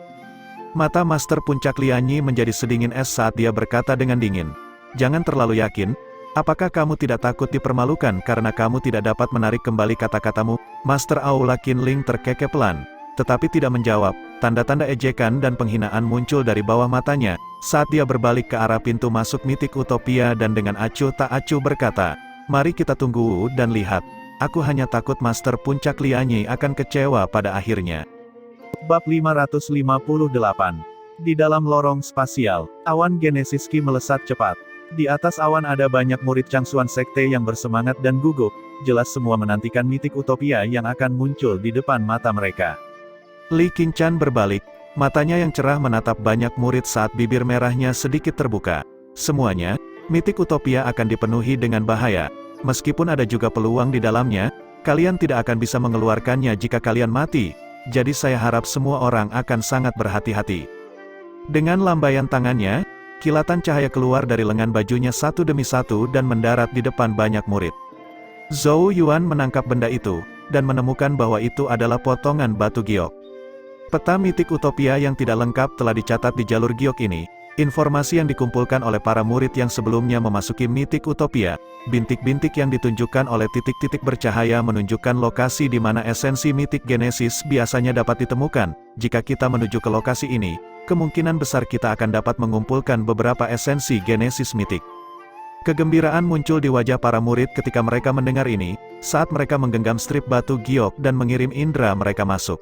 Mata Master Puncak Lianyi menjadi sedingin es saat dia berkata dengan dingin, "Jangan terlalu yakin, Apakah kamu tidak takut dipermalukan karena kamu tidak dapat menarik kembali kata-katamu? Master Aula Qinling terkekeh pelan, tetapi tidak menjawab. Tanda-tanda ejekan dan penghinaan muncul dari bawah matanya, saat dia berbalik ke arah pintu masuk mitik Utopia dan dengan acuh tak acuh berkata, "Mari kita tunggu dan lihat. Aku hanya takut Master Puncak Lianyi akan kecewa pada akhirnya." Bab 558. Di dalam lorong spasial, awan Genesis Ki melesat cepat. Di atas awan ada banyak murid Changsuan Sekte yang bersemangat dan gugup, jelas semua menantikan mitik Utopia yang akan muncul di depan mata mereka. Li Qingshan berbalik, matanya yang cerah menatap banyak murid saat bibir merahnya sedikit terbuka. Semuanya, mitik Utopia akan dipenuhi dengan bahaya. Meskipun ada juga peluang di dalamnya, kalian tidak akan bisa mengeluarkannya jika kalian mati, jadi saya harap semua orang akan sangat berhati-hati. Dengan lambaian tangannya, kilatan cahaya keluar dari lengan bajunya satu demi satu dan mendarat di depan banyak murid. Zhou Yuan menangkap benda itu, dan menemukan bahwa itu adalah potongan batu giok. Peta mitik Utopia yang tidak lengkap telah dicatat di jalur giok ini. Informasi yang dikumpulkan oleh para murid yang sebelumnya memasuki mitik Utopia, bintik-bintik yang ditunjukkan oleh titik-titik bercahaya menunjukkan lokasi di mana esensi mitik Genesis biasanya dapat ditemukan. Jika kita menuju ke lokasi ini, kemungkinan besar kita akan dapat mengumpulkan beberapa esensi Genesis mitik. Kegembiraan muncul di wajah para murid ketika mereka mendengar ini, saat mereka menggenggam strip batu giok dan mengirim indera mereka masuk.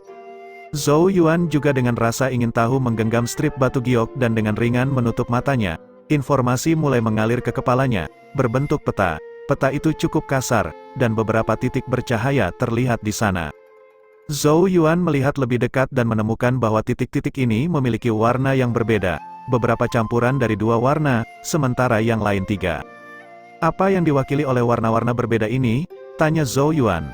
Zhou Yuan juga dengan rasa ingin tahu menggenggam strip batu giok dan dengan ringan menutup matanya. Informasi mulai mengalir ke kepalanya, berbentuk peta. Peta itu cukup kasar, dan beberapa titik bercahaya terlihat di sana. Zhou Yuan melihat lebih dekat dan menemukan bahwa titik-titik ini memiliki warna yang berbeda, beberapa campuran dari dua warna, sementara yang lain tiga. Apa yang diwakili oleh warna-warna berbeda ini? Tanya Zhou Yuan.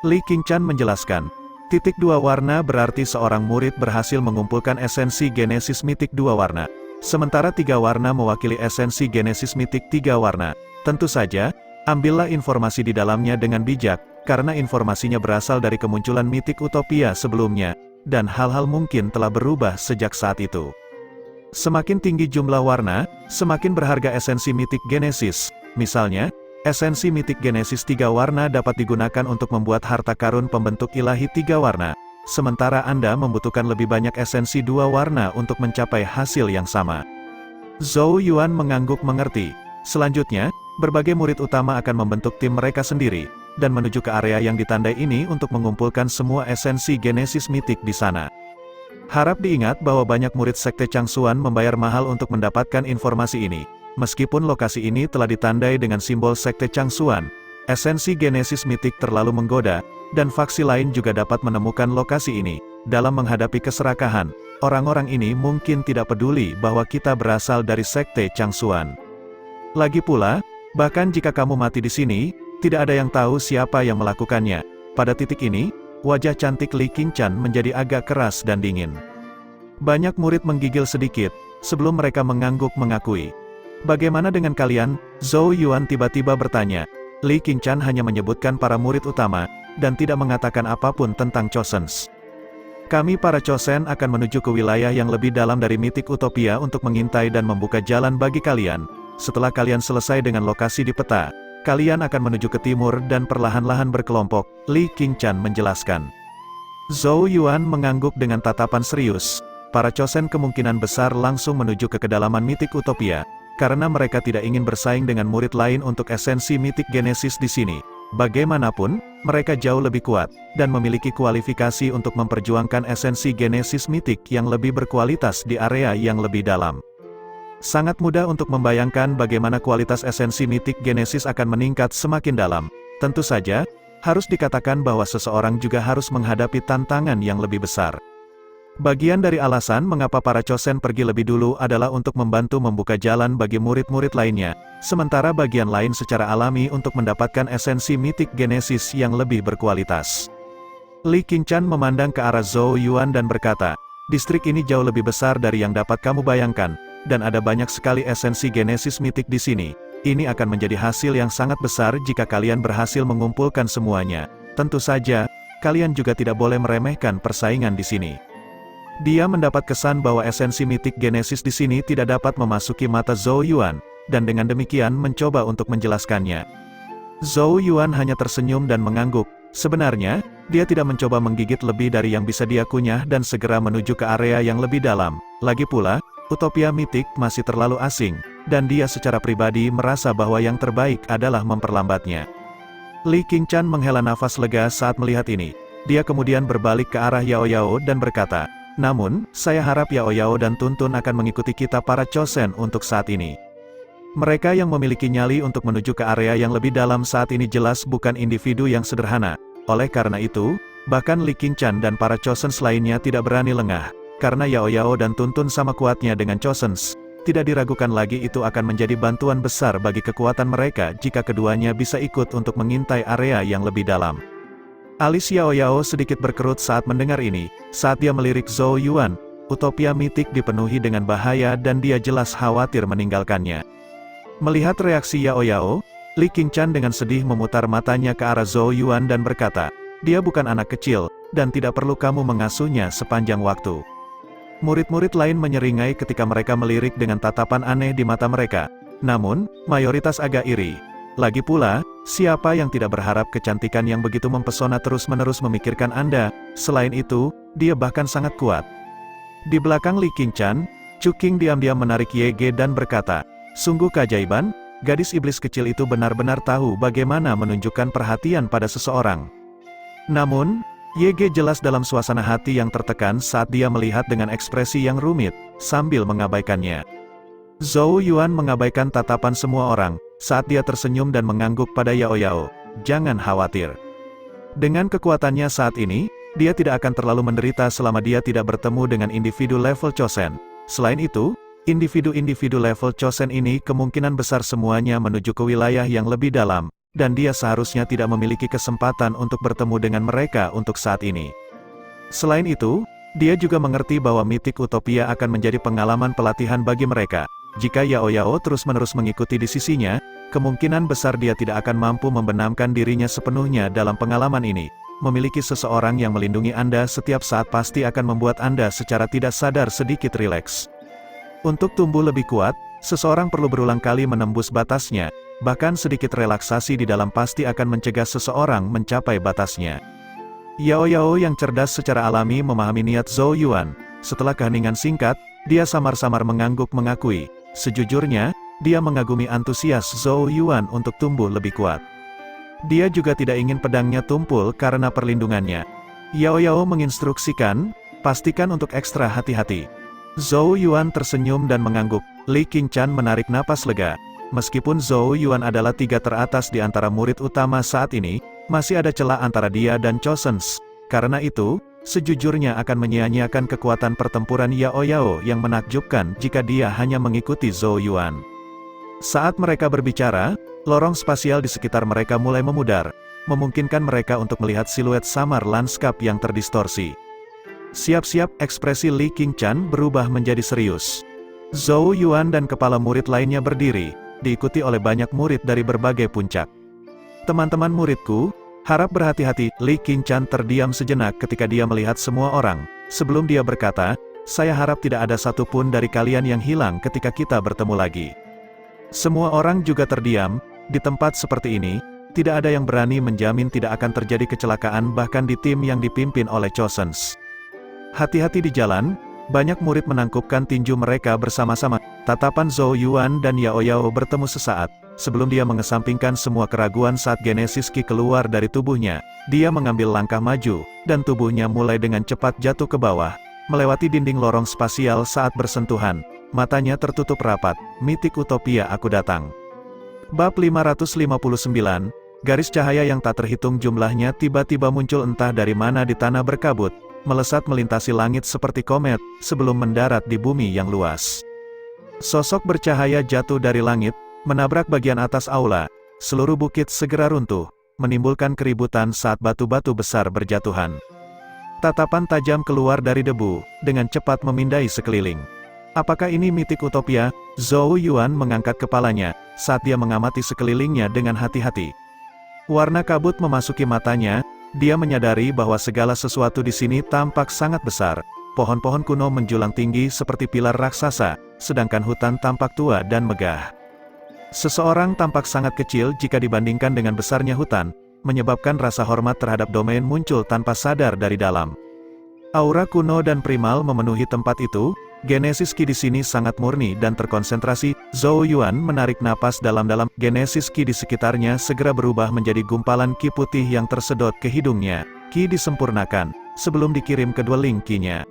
Li Qingshan menjelaskan. Titik dua warna berarti seorang murid berhasil mengumpulkan esensi Genesis mitik dua warna. Sementara tiga warna mewakili esensi Genesis mitik tiga warna. Tentu saja, ambillah informasi di dalamnya dengan bijak, karena informasinya berasal dari kemunculan mitik Utopia sebelumnya, dan hal-hal mungkin telah berubah sejak saat itu. Semakin tinggi jumlah warna, semakin berharga esensi mitik Genesis. Misalnya, esensi mitik Genesis tiga warna dapat digunakan untuk membuat harta karun pembentuk ilahi tiga warna, sementara Anda membutuhkan lebih banyak esensi dua warna untuk mencapai hasil yang sama. Zhou Yuan mengangguk mengerti. Selanjutnya, berbagai murid utama akan membentuk tim mereka sendiri, dan menuju ke area yang ditandai ini untuk mengumpulkan semua esensi Genesis mitik di sana. Harap diingat bahwa banyak murid Sekte Changsuan membayar mahal untuk mendapatkan informasi ini. Meskipun lokasi ini telah ditandai dengan simbol Sekte Changsuan, esensi Genesis mitik terlalu menggoda, dan faksi lain juga dapat menemukan lokasi ini. Dalam menghadapi keserakahan, orang-orang ini mungkin tidak peduli bahwa kita berasal dari Sekte Changsuan. Lagi pula, bahkan jika kamu mati di sini, tidak ada yang tahu siapa yang melakukannya. Pada titik ini, wajah cantik Li Qingshan menjadi agak keras dan dingin. Banyak murid menggigil sedikit, sebelum mereka mengangguk mengakui. Bagaimana dengan kalian? Zhou Yuan tiba-tiba bertanya. Li Qingshan hanya menyebutkan para murid utama, dan tidak mengatakan apapun tentang Chosens. Kami para Chosen akan menuju ke wilayah yang lebih dalam dari mitik Utopia untuk mengintai dan membuka jalan bagi kalian. Setelah kalian selesai dengan lokasi di peta, kalian akan menuju ke timur dan perlahan-lahan berkelompok, Li Qingshan menjelaskan. Zhou Yuan mengangguk dengan tatapan serius. Para Chosen kemungkinan besar langsung menuju ke kedalaman mitik Utopia, karena mereka tidak ingin bersaing dengan murid lain untuk esensi mitik Genesis di sini. Bagaimanapun, mereka jauh lebih kuat, dan memiliki kualifikasi untuk memperjuangkan esensi Genesis mitik yang lebih berkualitas di area yang lebih dalam. Sangat mudah untuk membayangkan bagaimana kualitas esensi mitik Genesis akan meningkat semakin dalam. Tentu saja, harus dikatakan bahwa seseorang juga harus menghadapi tantangan yang lebih besar. Bagian dari alasan mengapa para Chosen pergi lebih dulu adalah untuk membantu membuka jalan bagi murid-murid lainnya, sementara bagian lain secara alami untuk mendapatkan esensi mitik Genesis yang lebih berkualitas. Li Qingshan memandang ke arah Zhou Yuan dan berkata, distrik ini jauh lebih besar dari yang dapat kamu bayangkan, dan ada banyak sekali esensi Genesis mitik di sini. Ini akan menjadi hasil yang sangat besar jika kalian berhasil mengumpulkan semuanya. Tentu saja, kalian juga tidak boleh meremehkan persaingan di sini. Dia mendapat kesan bahwa esensi mitik Genesis di sini tidak dapat memasuki mata Zhou Yuan, dan dengan demikian mencoba untuk menjelaskannya. Zhou Yuan hanya tersenyum dan mengangguk. Sebenarnya, dia tidak mencoba menggigit lebih dari yang bisa dia kunyah dan segera menuju ke area yang lebih dalam. Lagi pula, utopia mitik masih terlalu asing, dan dia secara pribadi merasa bahwa yang terbaik adalah memperlambatnya. Li Qingchan menghela nafas lega saat melihat ini. Dia kemudian berbalik ke arah Yao Yao dan berkata, "Namun, saya harap Yao Yao dan Tuntun akan mengikuti kita para Chosen untuk saat ini. Mereka yang memiliki nyali untuk menuju ke area yang lebih dalam saat ini jelas bukan individu yang sederhana. Oleh karena itu, bahkan Li Qingchan dan para Chosen lainnya tidak berani lengah, karena Yao Yao dan Tuntun sama kuatnya dengan Chosen. Tidak diragukan lagi itu akan menjadi bantuan besar bagi kekuatan mereka jika keduanya bisa ikut untuk mengintai area yang lebih dalam." Alis Yao Yao sedikit berkerut saat mendengar ini. Saat dia melirik Zhou Yuan, utopia mitik dipenuhi dengan bahaya dan dia jelas khawatir meninggalkannya. Melihat reaksi Yao Yao, Li Qingchan dengan sedih memutar matanya ke arah Zhou Yuan dan berkata, "Dia bukan anak kecil, dan tidak perlu kamu mengasuhnya sepanjang waktu." Murid-murid lain menyeringai ketika mereka melirik dengan tatapan aneh di mata mereka. Namun, mayoritas agak iri. Lagi pula, siapa yang tidak berharap kecantikan yang begitu mempesona terus-menerus memikirkan Anda? Selain itu, dia bahkan sangat kuat. Di belakang Li Qingchan, Chu Qing diam-diam menarik Ye Ge dan berkata, "Sungguh keajaiban, gadis iblis kecil itu benar-benar tahu bagaimana menunjukkan perhatian pada seseorang." Namun, Ye Ge jelas dalam suasana hati yang tertekan saat dia melihat dengan ekspresi yang rumit, sambil mengabaikannya. Zhou Yuan mengabaikan tatapan semua orang, saat dia tersenyum dan mengangguk pada Yao Yao. "Jangan khawatir. Dengan kekuatannya saat ini, dia tidak akan terlalu menderita selama dia tidak bertemu dengan individu level Chosen. Selain itu, individu-individu level Chosen ini kemungkinan besar semuanya menuju ke wilayah yang lebih dalam, dan dia seharusnya tidak memiliki kesempatan untuk bertemu dengan mereka untuk saat ini. Selain itu, dia juga mengerti bahwa mitik utopia akan menjadi pengalaman pelatihan bagi mereka. Jika Yao Yao terus-menerus mengikuti di sisinya, kemungkinan besar dia tidak akan mampu membenamkan dirinya sepenuhnya dalam pengalaman ini. Memiliki seseorang yang melindungi Anda setiap saat pasti akan membuat Anda secara tidak sadar sedikit rileks. Untuk tumbuh lebih kuat, seseorang perlu berulang kali menembus batasnya, bahkan sedikit relaksasi di dalam pasti akan mencegah seseorang mencapai batasnya." Yao Yao yang cerdas secara alami memahami niat Zhou Yuan. Setelah keheningan singkat, dia samar-samar mengangguk mengakui, sejujurnya, dia mengagumi antusias Zhou Yuan untuk tumbuh lebih kuat. Dia juga tidak ingin pedangnya tumpul karena perlindungannya. Yao Yao menginstruksikan, "Pastikan untuk ekstra hati-hati." Zhou Yuan tersenyum dan mengangguk. Li Qingchan menarik napas lega. Meskipun Zhou Yuan adalah tiga teratas di antara murid utama saat ini, masih ada celah antara dia dan Chosen. Karena itu, sejujurnya akan menyia-nyiakan kekuatan pertempuran Yao Yao yang menakjubkan jika dia hanya mengikuti Zhou Yuan. Saat mereka berbicara, lorong spasial di sekitar mereka mulai memudar, memungkinkan mereka untuk melihat siluet samar lanskap yang terdistorsi. Siap-siap, ekspresi Li Qingchan berubah menjadi serius. Zhou Yuan dan kepala murid lainnya berdiri, diikuti oleh banyak murid dari berbagai puncak. "Teman-teman muridku, harap berhati-hati." Li Qingchan terdiam sejenak ketika dia melihat semua orang. Sebelum dia berkata, "Saya harap tidak ada satupun dari kalian yang hilang ketika kita bertemu lagi." Semua orang juga terdiam. Di tempat seperti ini, tidak ada yang berani menjamin tidak akan terjadi kecelakaan bahkan di tim yang dipimpin oleh Chosen. "Hati-hati di jalan." Banyak murid menangkupkan tinju mereka bersama-sama. Tatapan Zhou Yuan dan Yao Yao bertemu sesaat. Sebelum dia mengesampingkan semua keraguan saat Genesis Ki keluar dari tubuhnya, dia mengambil langkah maju, dan tubuhnya mulai dengan cepat jatuh ke bawah, melewati dinding lorong spasial saat bersentuhan. Matanya tertutup rapat. Mitik utopia aku datang. Bab 559, garis cahaya yang tak terhitung jumlahnya tiba-tiba muncul entah dari mana di tanah berkabut, melesat melintasi langit seperti komet, sebelum mendarat di bumi yang luas. Sosok bercahaya jatuh dari langit, menabrak bagian atas aula. Seluruh bukit segera runtuh, menimbulkan keributan saat batu-batu besar berjatuhan. Tatapan tajam keluar dari debu, dengan cepat memindai sekeliling. Apakah ini mitik utopia? Zhou Yuan mengangkat kepalanya, saat dia mengamati sekelilingnya dengan hati-hati. Warna kabut memasuki matanya, dia menyadari bahwa segala sesuatu di sini tampak sangat besar. Pohon-pohon kuno menjulang tinggi seperti pilar raksasa, sedangkan hutan tampak tua dan megah. Seseorang tampak sangat kecil jika dibandingkan dengan besarnya hutan, menyebabkan rasa hormat terhadap domain muncul tanpa sadar dari dalam. Aura kuno dan primal memenuhi tempat itu. Genesis Ki di sini sangat murni dan terkonsentrasi. Zhou Yuan menarik napas dalam-dalam. Genesis Ki di sekitarnya segera berubah menjadi gumpalan ki putih yang tersedot ke hidungnya. Ki disempurnakan sebelum dikirim kedua link Ki-nya.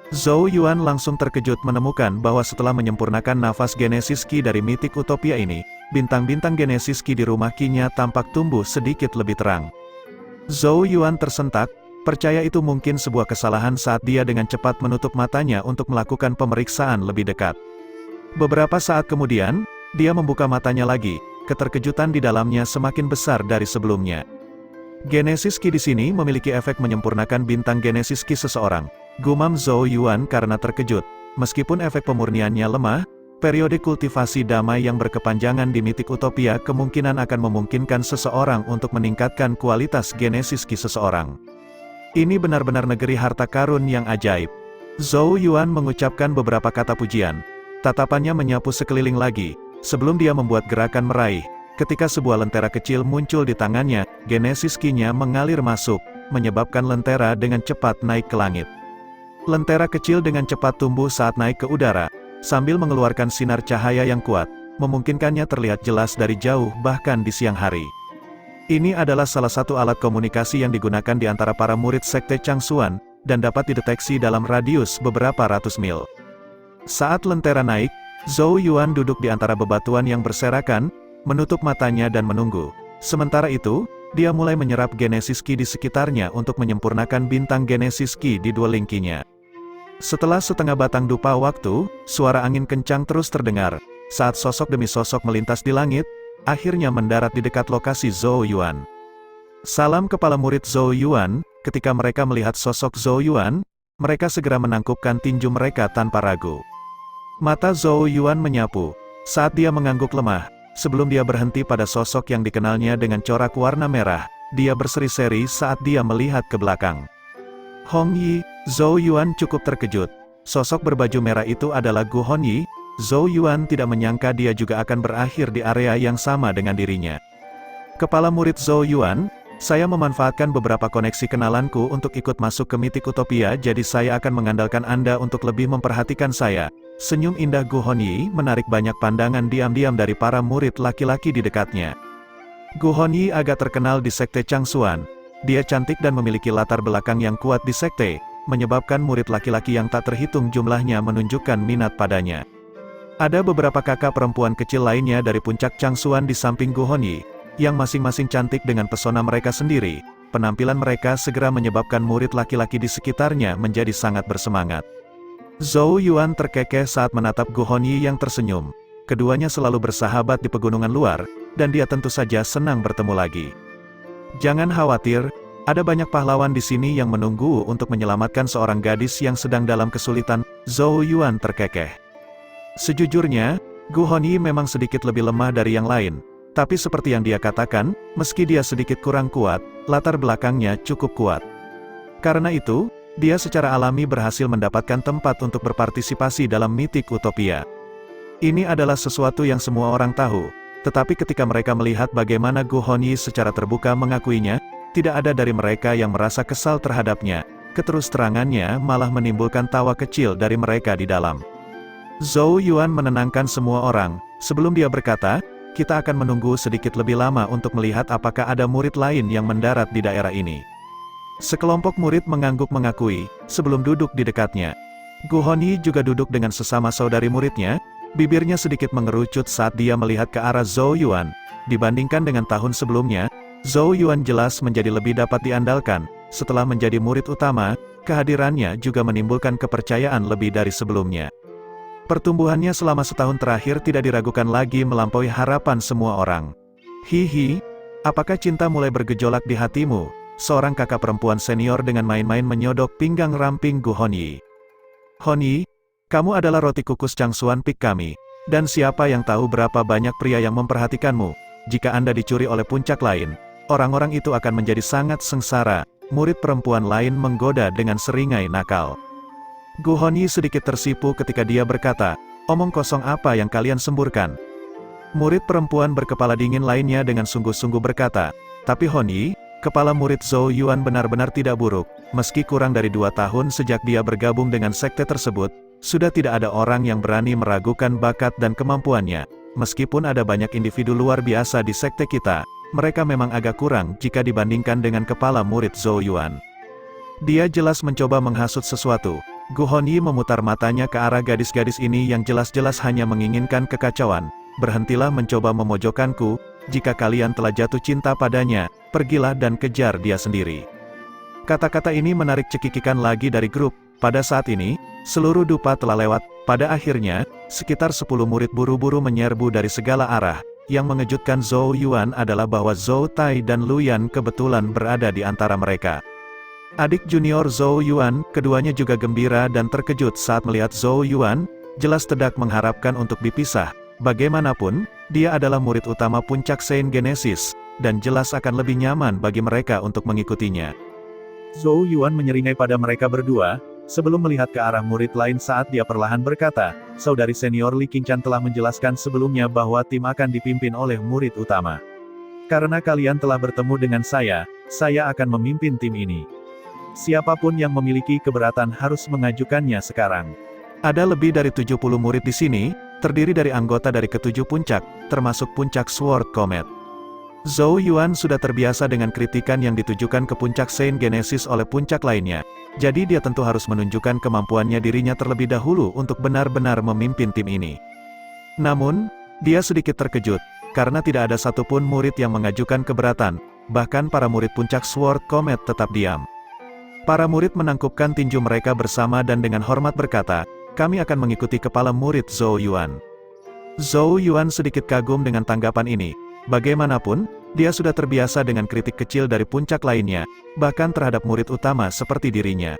Zhou Yuan langsung terkejut menemukan bahwa setelah menyempurnakan nafas Genesis Ki dari mitik Utopia ini, bintang-bintang Genesis Ki di rumah Ki-nya tampak tumbuh sedikit lebih terang. Zhou Yuan tersentak, percaya itu mungkin sebuah kesalahan saat dia dengan cepat menutup matanya untuk melakukan pemeriksaan lebih dekat. Beberapa saat kemudian, dia membuka matanya lagi, keterkejutan di dalamnya semakin besar dari sebelumnya. Genesis Ki di sini memiliki efek menyempurnakan bintang Genesis Ki seseorang. Gumam Zhou Yuan karena terkejut. Meskipun efek pemurniannya lemah, periode kultivasi damai yang berkepanjangan di mitik Utopia kemungkinan akan memungkinkan seseorang untuk meningkatkan kualitas Genesis Ki seseorang. Ini benar-benar negeri harta karun yang ajaib. Zhou Yuan mengucapkan beberapa kata pujian. Tatapannya menyapu sekeliling lagi, sebelum dia membuat gerakan meraih. Ketika sebuah lentera kecil muncul di tangannya, Genesis Ki-nya mengalir masuk, menyebabkan lentera dengan cepat naik ke langit. Lentera kecil dengan cepat tumbuh saat naik ke udara, sambil mengeluarkan sinar cahaya yang kuat, memungkinkannya terlihat jelas dari jauh bahkan di siang hari. Ini adalah salah satu alat komunikasi yang digunakan di antara para murid Sekte Changsuan, dan dapat dideteksi dalam radius beberapa ratus mil. Saat lentera naik, Zhou Yuan duduk di antara bebatuan yang berserakan, menutup matanya dan menunggu. Sementara itu, dia mulai menyerap Genesis Ki di sekitarnya untuk menyempurnakan bintang Genesis Ki di dua link Ki-nya. Setelah setengah batang dupa waktu, suara angin kencang terus terdengar, saat sosok demi sosok melintas di langit, akhirnya mendarat di dekat lokasi Zhou Yuan. Salam kepala murid Zhou Yuan. Ketika mereka melihat sosok Zhou Yuan, mereka segera menangkupkan tinju mereka tanpa ragu. Mata Zhou Yuan menyapu, saat dia mengangguk lemah, sebelum dia berhenti pada sosok yang dikenalnya dengan corak warna merah, dia berseri-seri saat dia melihat ke belakang. Hong Yi. Zhou Yuan cukup terkejut. Sosok berbaju merah itu adalah Gu Hongyi. Zhou Yuan tidak menyangka dia juga akan berakhir di area yang sama dengan dirinya. Kepala murid Zhou Yuan, saya memanfaatkan beberapa koneksi kenalanku untuk ikut masuk ke mitik Utopia, jadi saya akan mengandalkan Anda untuk lebih memperhatikan saya. Senyum indah Gu Hongyi menarik banyak pandangan diam-diam dari para murid laki-laki di dekatnya. Gu Hongyi agak terkenal di Sekte Changsuan. Dia cantik dan memiliki latar belakang yang kuat di sekte, menyebabkan murid laki-laki yang tak terhitung jumlahnya menunjukkan minat padanya. Ada beberapa kakak perempuan kecil lainnya dari puncak Changsuan di samping Gu Hongyi, yang masing-masing cantik dengan pesona mereka sendiri. Penampilan mereka segera menyebabkan murid laki-laki di sekitarnya menjadi sangat bersemangat. Zhou Yuan terkekeh saat menatap Gu Hongyi yang tersenyum. Keduanya selalu bersahabat di pegunungan luar, dan dia tentu saja senang bertemu lagi. Jangan khawatir, ada banyak pahlawan di sini yang menunggu untuk menyelamatkan seorang gadis yang sedang dalam kesulitan. Zhou Yuan terkekeh. Sejujurnya, Gu Hongyi memang sedikit lebih lemah dari yang lain, tapi seperti yang dia katakan, meski dia sedikit kurang kuat, latar belakangnya cukup kuat. Karena itu, dia secara alami berhasil mendapatkan tempat untuk berpartisipasi dalam mitik Utopia. Ini adalah sesuatu yang semua orang tahu, tetapi ketika mereka melihat bagaimana Gu Hongyi secara terbuka mengakuinya, tidak ada dari mereka yang merasa kesal terhadapnya. Keterus terangannya malah menimbulkan tawa kecil dari mereka di dalam. Zhou Yuan menenangkan semua orang, sebelum dia berkata, kita akan menunggu sedikit lebih lama untuk melihat apakah ada murid lain yang mendarat di daerah ini. Sekelompok murid mengangguk mengakui, sebelum duduk di dekatnya. Gu Hongyi juga duduk dengan sesama saudari muridnya, bibirnya sedikit mengerucut saat dia melihat ke arah Zhou Yuan. Dibandingkan dengan tahun sebelumnya, Zhou Yuan jelas menjadi lebih dapat diandalkan. Setelah menjadi murid utama, kehadirannya juga menimbulkan kepercayaan lebih dari sebelumnya. Pertumbuhannya selama setahun terakhir tidak diragukan lagi melampaui harapan semua orang. Hihi, apakah cinta mulai bergejolak di hatimu? Seorang kakak perempuan senior dengan main-main menyodok pinggang ramping Gu Hongyi. Hongyi, kamu adalah roti kukus Changsuan Peak kami. Dan siapa yang tahu berapa banyak pria yang memperhatikanmu? Jika Anda dicuri oleh puncak lain, orang-orang itu akan menjadi sangat sengsara. Murid perempuan lain menggoda dengan seringai nakal. Gu Hongyi sedikit tersipu ketika dia berkata, omong kosong apa yang kalian semburkan? Murid perempuan berkepala dingin lainnya dengan sungguh-sungguh berkata, "Tapi Hon-yi, kepala murid Zhou Yuan benar-benar tidak buruk. Meski kurang dari 2 tahun sejak dia bergabung dengan sekte tersebut, sudah tidak ada orang yang berani meragukan bakat dan kemampuannya. Meskipun ada banyak individu luar biasa di sekte kita, mereka memang agak kurang jika dibandingkan dengan kepala murid Zhou Yuan." Dia jelas mencoba menghasut sesuatu. Gu Hon-yi memutar matanya ke arah gadis-gadis ini yang jelas-jelas hanya menginginkan kekacauan. "Berhentilah mencoba memojokkanku, jika kalian telah jatuh cinta padanya, pergilah dan kejar dia sendiri." Kata-kata ini menarik cekikikan lagi dari grup. Pada saat ini, seluruh dupa telah lewat. Pada akhirnya, sekitar 10 murid buru-buru menyerbu dari segala arah. Yang mengejutkan Zhou Yuan adalah bahwa Zhou Tai dan Lu Yan kebetulan berada di antara mereka. Adik junior Zhou Yuan, keduanya juga gembira dan terkejut saat melihat Zhou Yuan, jelas tidak mengharapkan untuk dipisah. Bagaimanapun, dia adalah murid utama puncak Saint Genesis, dan jelas akan lebih nyaman bagi mereka untuk mengikutinya. Zhou Yuan menyeringai pada mereka berdua, sebelum melihat ke arah murid lain saat dia perlahan berkata, "Saudari senior Li Qingchan telah menjelaskan sebelumnya bahwa tim akan dipimpin oleh murid utama. Karena kalian telah bertemu dengan saya akan memimpin tim ini. Siapapun yang memiliki keberatan harus mengajukannya sekarang." Ada lebih dari 70 murid di sini, terdiri dari anggota dari ketujuh puncak, termasuk puncak Sword Comet. Zhou Yuan sudah terbiasa dengan kritikan yang ditujukan ke puncak Saint Genesis oleh puncak lainnya, jadi dia tentu harus menunjukkan kemampuannya dirinya terlebih dahulu untuk benar-benar memimpin tim ini. Namun, dia sedikit terkejut, karena tidak ada satupun murid yang mengajukan keberatan, bahkan para murid puncak Sword Comet tetap diam. Para murid menangkupkan tinju mereka bersama dan dengan hormat berkata, "Kami akan mengikuti kepala murid Zhou Yuan." Zhou Yuan sedikit kagum dengan tanggapan ini. Bagaimanapun, dia sudah terbiasa dengan kritik kecil dari puncak lainnya, bahkan terhadap murid utama seperti dirinya.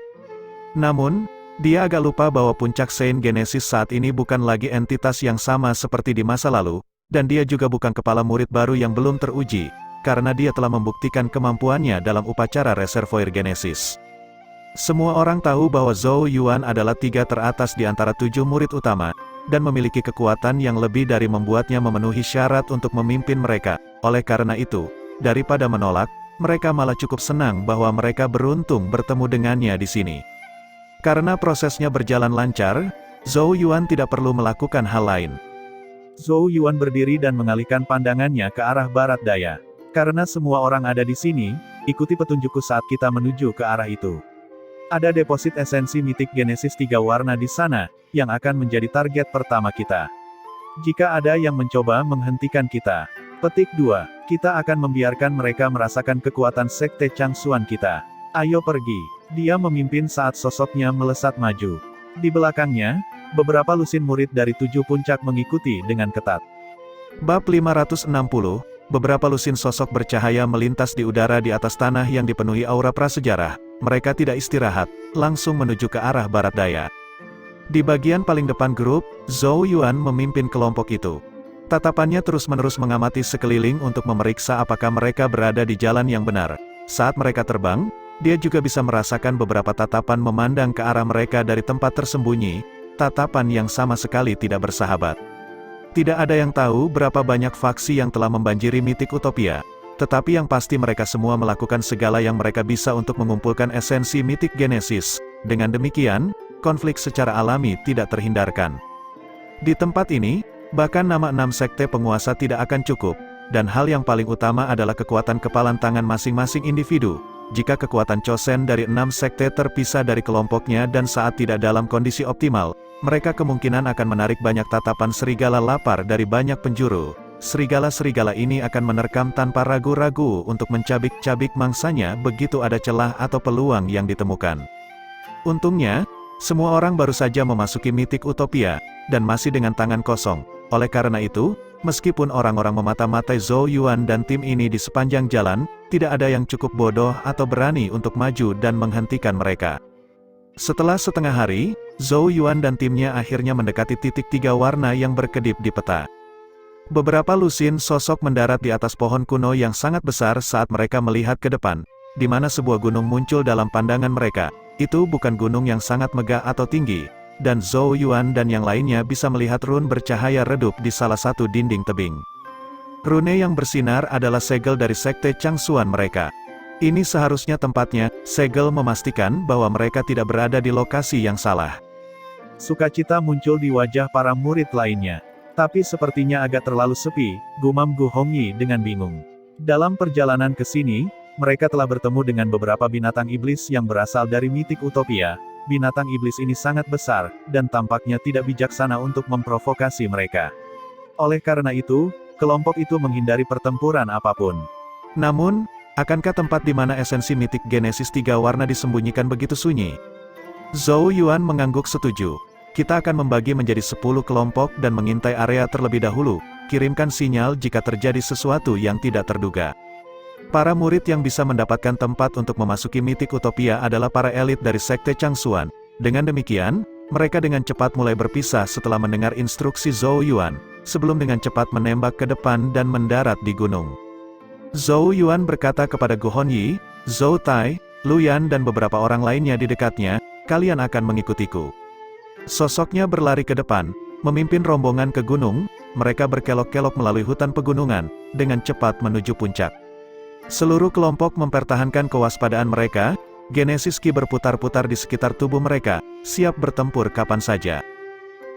Namun, dia agak lupa bahwa puncak Saint Genesis saat ini bukan lagi entitas yang sama seperti di masa lalu, dan dia juga bukan kepala murid baru yang belum teruji, karena dia telah membuktikan kemampuannya dalam upacara Reservoir Genesis. Semua orang tahu bahwa Zhou Yuan adalah 3 teratas di antara 7 murid utama, dan memiliki kekuatan yang lebih dari membuatnya memenuhi syarat untuk memimpin mereka. Oleh karena itu, daripada menolak, mereka malah cukup senang bahwa mereka beruntung bertemu dengannya di sini. Karena prosesnya berjalan lancar, Zhou Yuan tidak perlu melakukan hal lain. Zhou Yuan berdiri dan mengalihkan pandangannya ke arah barat daya. "Karena semua orang ada di sini, ikuti petunjukku saat kita menuju ke arah itu. Ada deposit esensi mitik Genesis 3 warna di sana, yang akan menjadi target pertama kita. Jika ada yang mencoba menghentikan kita, petik 2, kita akan membiarkan mereka merasakan kekuatan sekte Changsuan kita. Ayo pergi." Dia memimpin saat sosoknya melesat maju. Di belakangnya, beberapa lusin murid dari 7 puncak mengikuti dengan ketat. Bab 560, beberapa lusin sosok bercahaya melintas di udara di atas tanah yang dipenuhi aura prasejarah. Mereka tidak istirahat, langsung menuju ke arah barat daya. Di bagian paling depan grup, Zhou Yuan memimpin kelompok itu. Tatapannya terus-menerus mengamati sekeliling untuk memeriksa apakah mereka berada di jalan yang benar. Saat mereka terbang, dia juga bisa merasakan beberapa tatapan memandang ke arah mereka dari tempat tersembunyi, tatapan yang sama sekali tidak bersahabat. Tidak ada yang tahu berapa banyak faksi yang telah membanjiri mitik Utopia. Tetapi yang pasti mereka semua melakukan segala yang mereka bisa untuk mengumpulkan esensi mitik Genesis. Dengan demikian, konflik secara alami tidak terhindarkan. Di tempat ini, bahkan nama 6 sekte penguasa tidak akan cukup, dan hal yang paling utama adalah kekuatan kepalan tangan masing-masing individu. Jika kekuatan Chosen dari 6 sekte terpisah dari kelompoknya dan saat tidak dalam kondisi optimal, mereka kemungkinan akan menarik banyak tatapan serigala lapar dari banyak penjuru. Serigala-serigala ini akan menerkam tanpa ragu-ragu untuk mencabik-cabik mangsanya begitu ada celah atau peluang yang ditemukan. Untungnya, semua orang baru saja memasuki mitik Utopia, dan masih dengan tangan kosong. Oleh karena itu, meskipun orang-orang memata-matai Zhou Yuan dan tim ini di sepanjang jalan, tidak ada yang cukup bodoh atau berani untuk maju dan menghentikan mereka. Setelah setengah hari, Zhou Yuan dan timnya akhirnya mendekati titik 3 warna yang berkedip di peta. Beberapa lusin sosok mendarat di atas pohon kuno yang sangat besar saat mereka melihat ke depan, di mana sebuah gunung muncul dalam pandangan mereka. Itu bukan gunung yang sangat megah atau tinggi, dan Zhou Yuan dan yang lainnya bisa melihat rune bercahaya redup di salah satu dinding tebing. Rune yang bersinar adalah segel dari sekte Changsuan mereka. Ini seharusnya tempatnya. Segel memastikan bahwa mereka tidak berada di lokasi yang salah. Sukacita muncul di wajah para murid lainnya. Tapi sepertinya agak terlalu sepi, gumam Gu Hongyi dengan bingung. Dalam perjalanan ke sini, mereka telah bertemu dengan beberapa binatang iblis yang berasal dari mitik utopia. Binatang iblis ini sangat besar, dan tampaknya tidak bijaksana untuk memprovokasi mereka. Oleh karena itu, kelompok itu menghindari pertempuran apapun. Namun, akankah tempat di mana esensi mitik Genesis 3 warna disembunyikan begitu sunyi? Zhou Yuan mengangguk setuju. Kita akan membagi menjadi 10 kelompok dan mengintai area terlebih dahulu. Kirimkan sinyal jika terjadi sesuatu yang tidak terduga. Para murid yang bisa mendapatkan tempat untuk memasuki mitik utopia adalah para elit dari sekte Changsuan. Dengan demikian, mereka dengan cepat mulai berpisah setelah mendengar instruksi Zhou Yuan, sebelum dengan cepat menembak ke depan dan mendarat di gunung. Zhou Yuan berkata kepada Gu Hongyi, Zhou Tai, Lu Yan dan beberapa orang lainnya di dekatnya, kalian akan mengikutiku. Sosoknya berlari ke depan, memimpin rombongan ke gunung. Mereka berkelok-kelok melalui hutan pegunungan, dengan cepat menuju puncak. Seluruh kelompok mempertahankan kewaspadaan mereka. Genesis Ki berputar-putar di sekitar tubuh mereka, siap bertempur kapan saja.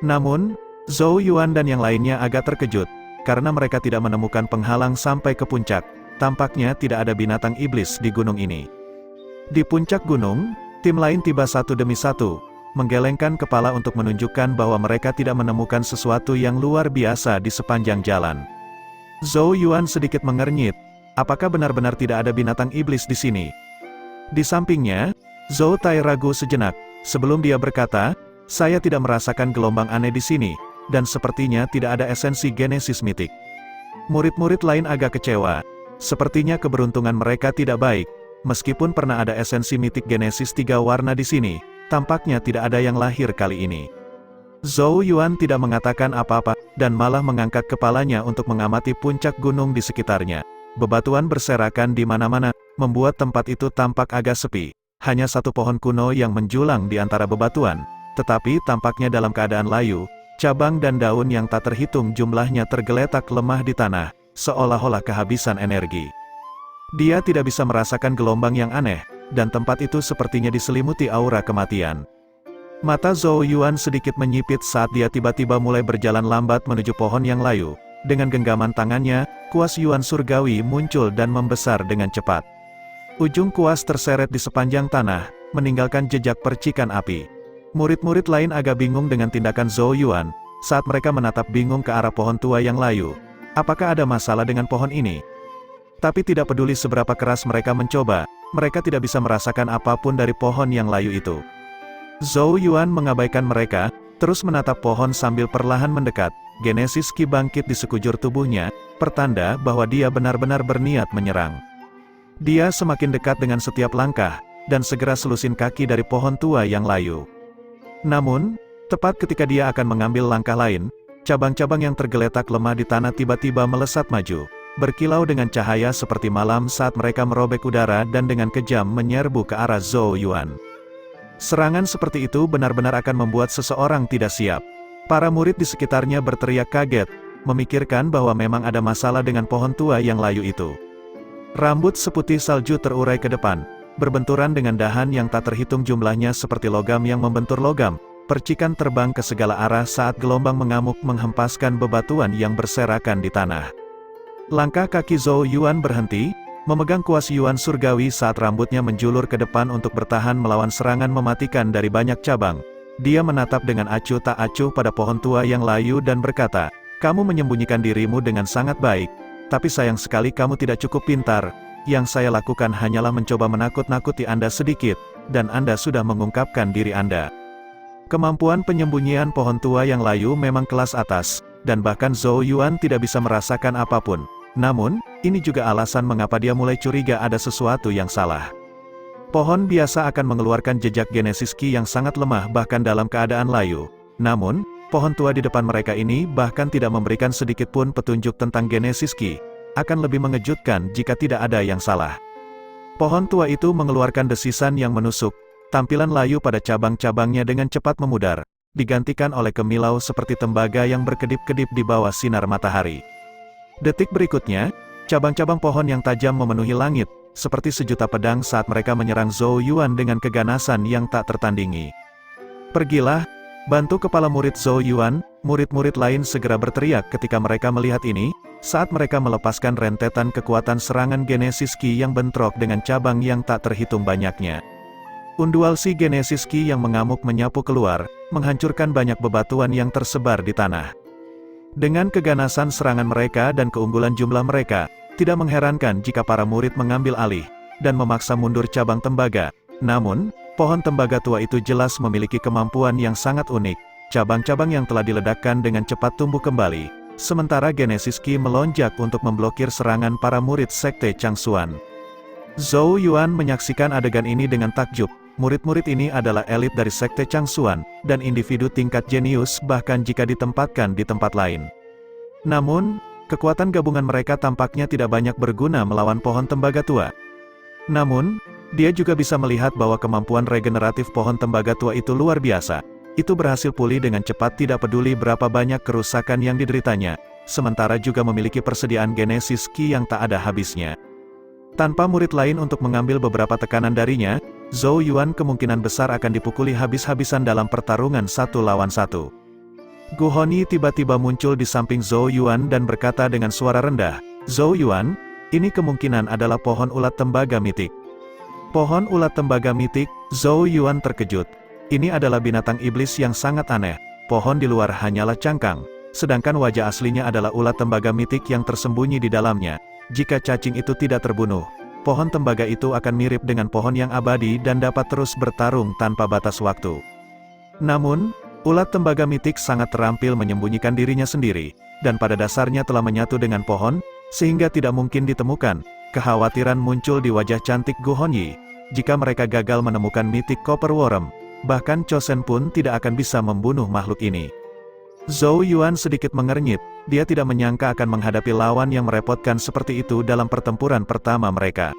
Namun, Zhou Yuan dan yang lainnya agak terkejut, karena mereka tidak menemukan penghalang sampai ke puncak. Tampaknya tidak ada binatang iblis di gunung ini. Di puncak gunung, tim lain tiba satu demi satu, menggelengkan kepala untuk menunjukkan bahwa mereka tidak menemukan sesuatu yang luar biasa di sepanjang jalan. Zhou Yuan sedikit mengernyit, apakah benar-benar tidak ada binatang iblis di sini? Di sampingnya, Zhou Tai ragu sejenak, sebelum dia berkata, saya tidak merasakan gelombang aneh di sini, dan sepertinya tidak ada esensi Genesis mitik. Murid-murid lain agak kecewa, sepertinya keberuntungan mereka tidak baik, meskipun pernah ada esensi mitik Genesis 3 warna di sini. Tampaknya tidak ada yang lahir kali ini. Zhou Yuan tidak mengatakan apa-apa, dan malah mengangkat kepalanya untuk mengamati puncak gunung di sekitarnya. Bebatuan berserakan di mana-mana, membuat tempat itu tampak agak sepi. Hanya satu pohon kuno yang menjulang di antara bebatuan, tetapi tampaknya dalam keadaan layu. Cabang dan daun yang tak terhitung jumlahnya tergeletak lemah di tanah, seolah-olah kehabisan energi. Dia tidak bisa merasakan gelombang yang aneh, dan tempat itu sepertinya diselimuti aura kematian. Mata Zhou Yuan sedikit menyipit saat dia tiba-tiba mulai berjalan lambat menuju pohon yang layu. Dengan genggaman tangannya, kuas Yuan surgawi muncul dan membesar dengan cepat. Ujung kuas terseret di sepanjang tanah, meninggalkan jejak percikan api. Murid-murid lain agak bingung dengan tindakan Zhou Yuan, saat mereka menatap bingung ke arah pohon tua yang layu. Apakah ada masalah dengan pohon ini? Tapi tidak peduli seberapa keras mereka mencoba, mereka tidak bisa merasakan apapun dari pohon yang layu itu. Zhou Yuan mengabaikan mereka, terus menatap pohon sambil perlahan mendekat. Genesis Ki bangkit di sekujur tubuhnya, pertanda bahwa dia benar-benar berniat menyerang. Dia semakin dekat dengan setiap langkah, dan segera selusin kaki dari pohon tua yang layu. Namun, tepat ketika dia akan mengambil langkah lain, cabang-cabang yang tergeletak lemah di tanah tiba-tiba melesat maju, berkilau dengan cahaya seperti malam saat mereka merobek udara dan dengan kejam menyerbu ke arah Zhou Yuan. Serangan seperti itu benar-benar akan membuat seseorang tidak siap. Para murid di sekitarnya berteriak kaget, memikirkan bahwa memang ada masalah dengan pohon tua yang layu itu. Rambut seputih salju terurai ke depan, berbenturan dengan dahan yang tak terhitung jumlahnya seperti logam yang membentur logam. Percikan terbang ke segala arah saat gelombang mengamuk menghempaskan bebatuan yang berserakan di tanah. Langkah kaki Zhou Yuan berhenti, memegang kuas Yuan surgawi saat rambutnya menjulur ke depan untuk bertahan melawan serangan mematikan dari banyak cabang. Dia menatap dengan acuh tak acuh pada pohon tua yang layu dan berkata, "Kamu menyembunyikan dirimu dengan sangat baik, tapi sayang sekali kamu tidak cukup pintar. Yang saya lakukan hanyalah mencoba menakut-nakuti Anda sedikit, dan Anda sudah mengungkapkan diri Anda." Kemampuan penyembunyian pohon tua yang layu memang kelas atas, dan bahkan Zhou Yuan tidak bisa merasakan apapun. Namun, ini juga alasan mengapa dia mulai curiga ada sesuatu yang salah. Pohon biasa akan mengeluarkan jejak Genesis Ki yang sangat lemah bahkan dalam keadaan layu. Namun, pohon tua di depan mereka ini bahkan tidak memberikan sedikit pun petunjuk tentang Genesis Ki. Akan lebih mengejutkan jika tidak ada yang salah. Pohon tua itu mengeluarkan desisan yang menusuk, tampilan layu pada cabang-cabangnya dengan cepat memudar. digantikan oleh kemilau seperti tembaga yang berkedip-kedip di bawah sinar matahari. Detik berikutnya, cabang-cabang pohon yang tajam memenuhi langit, seperti sejuta pedang saat mereka menyerang Zhou Yuan dengan keganasan yang tak tertandingi. "Pergilah, bantu kepala murid Zhou Yuan," murid-murid lain segera berteriak ketika mereka melihat ini, saat mereka melepaskan rentetan kekuatan serangan Genesis Ki yang bentrok dengan cabang yang tak terhitung banyaknya. Undual si Genesis Ki yang mengamuk menyapu keluar, menghancurkan banyak bebatuan yang tersebar di tanah. Dengan keganasan serangan mereka dan keunggulan jumlah mereka, tidak mengherankan jika para murid mengambil alih, dan memaksa mundur cabang tembaga. Namun, pohon tembaga tua itu jelas memiliki kemampuan yang sangat unik. Cabang-cabang yang telah diledakkan dengan cepat tumbuh kembali, sementara Genesis Ki melonjak untuk memblokir serangan para murid Sekte Changsuan. Zhou Yuan menyaksikan adegan ini dengan takjub. Murid-murid ini adalah elit dari Sekte Changsuan, dan individu tingkat jenius bahkan jika ditempatkan di tempat lain. Namun, kekuatan gabungan mereka tampaknya tidak banyak berguna melawan pohon tembaga tua. Namun, dia juga bisa melihat bahwa kemampuan regeneratif pohon tembaga tua itu luar biasa. Itu berhasil pulih dengan cepat tidak peduli berapa banyak kerusakan yang dideritanya, sementara juga memiliki persediaan Genesis Ki yang tak ada habisnya. Tanpa murid lain untuk mengambil beberapa tekanan darinya, Zhou Yuan kemungkinan besar akan dipukuli habis-habisan dalam pertarungan 1 lawan 1. Gu Hongyi tiba-tiba muncul di samping Zhou Yuan dan berkata dengan suara rendah, "Zhou Yuan, ini kemungkinan adalah pohon ulat tembaga mitik." Pohon ulat tembaga mitik, Zhou Yuan terkejut. Ini adalah binatang iblis yang sangat aneh. Pohon di luar hanyalah cangkang, sedangkan wajah aslinya adalah ulat tembaga mitik yang tersembunyi di dalamnya. Jika cacing itu tidak terbunuh, pohon tembaga itu akan mirip dengan pohon yang abadi dan dapat terus bertarung tanpa batas waktu. Namun, ulat tembaga mitik sangat terampil menyembunyikan dirinya sendiri, dan pada dasarnya telah menyatu dengan pohon, sehingga tidak mungkin ditemukan. Kekhawatiran muncul di wajah cantik Gu Hongyi. Jika mereka gagal menemukan mitik Copper Worm, bahkan Chosen pun tidak akan bisa membunuh makhluk ini. Zhou Yuan sedikit mengernyit, dia tidak menyangka akan menghadapi lawan yang merepotkan seperti itu dalam pertempuran pertama mereka.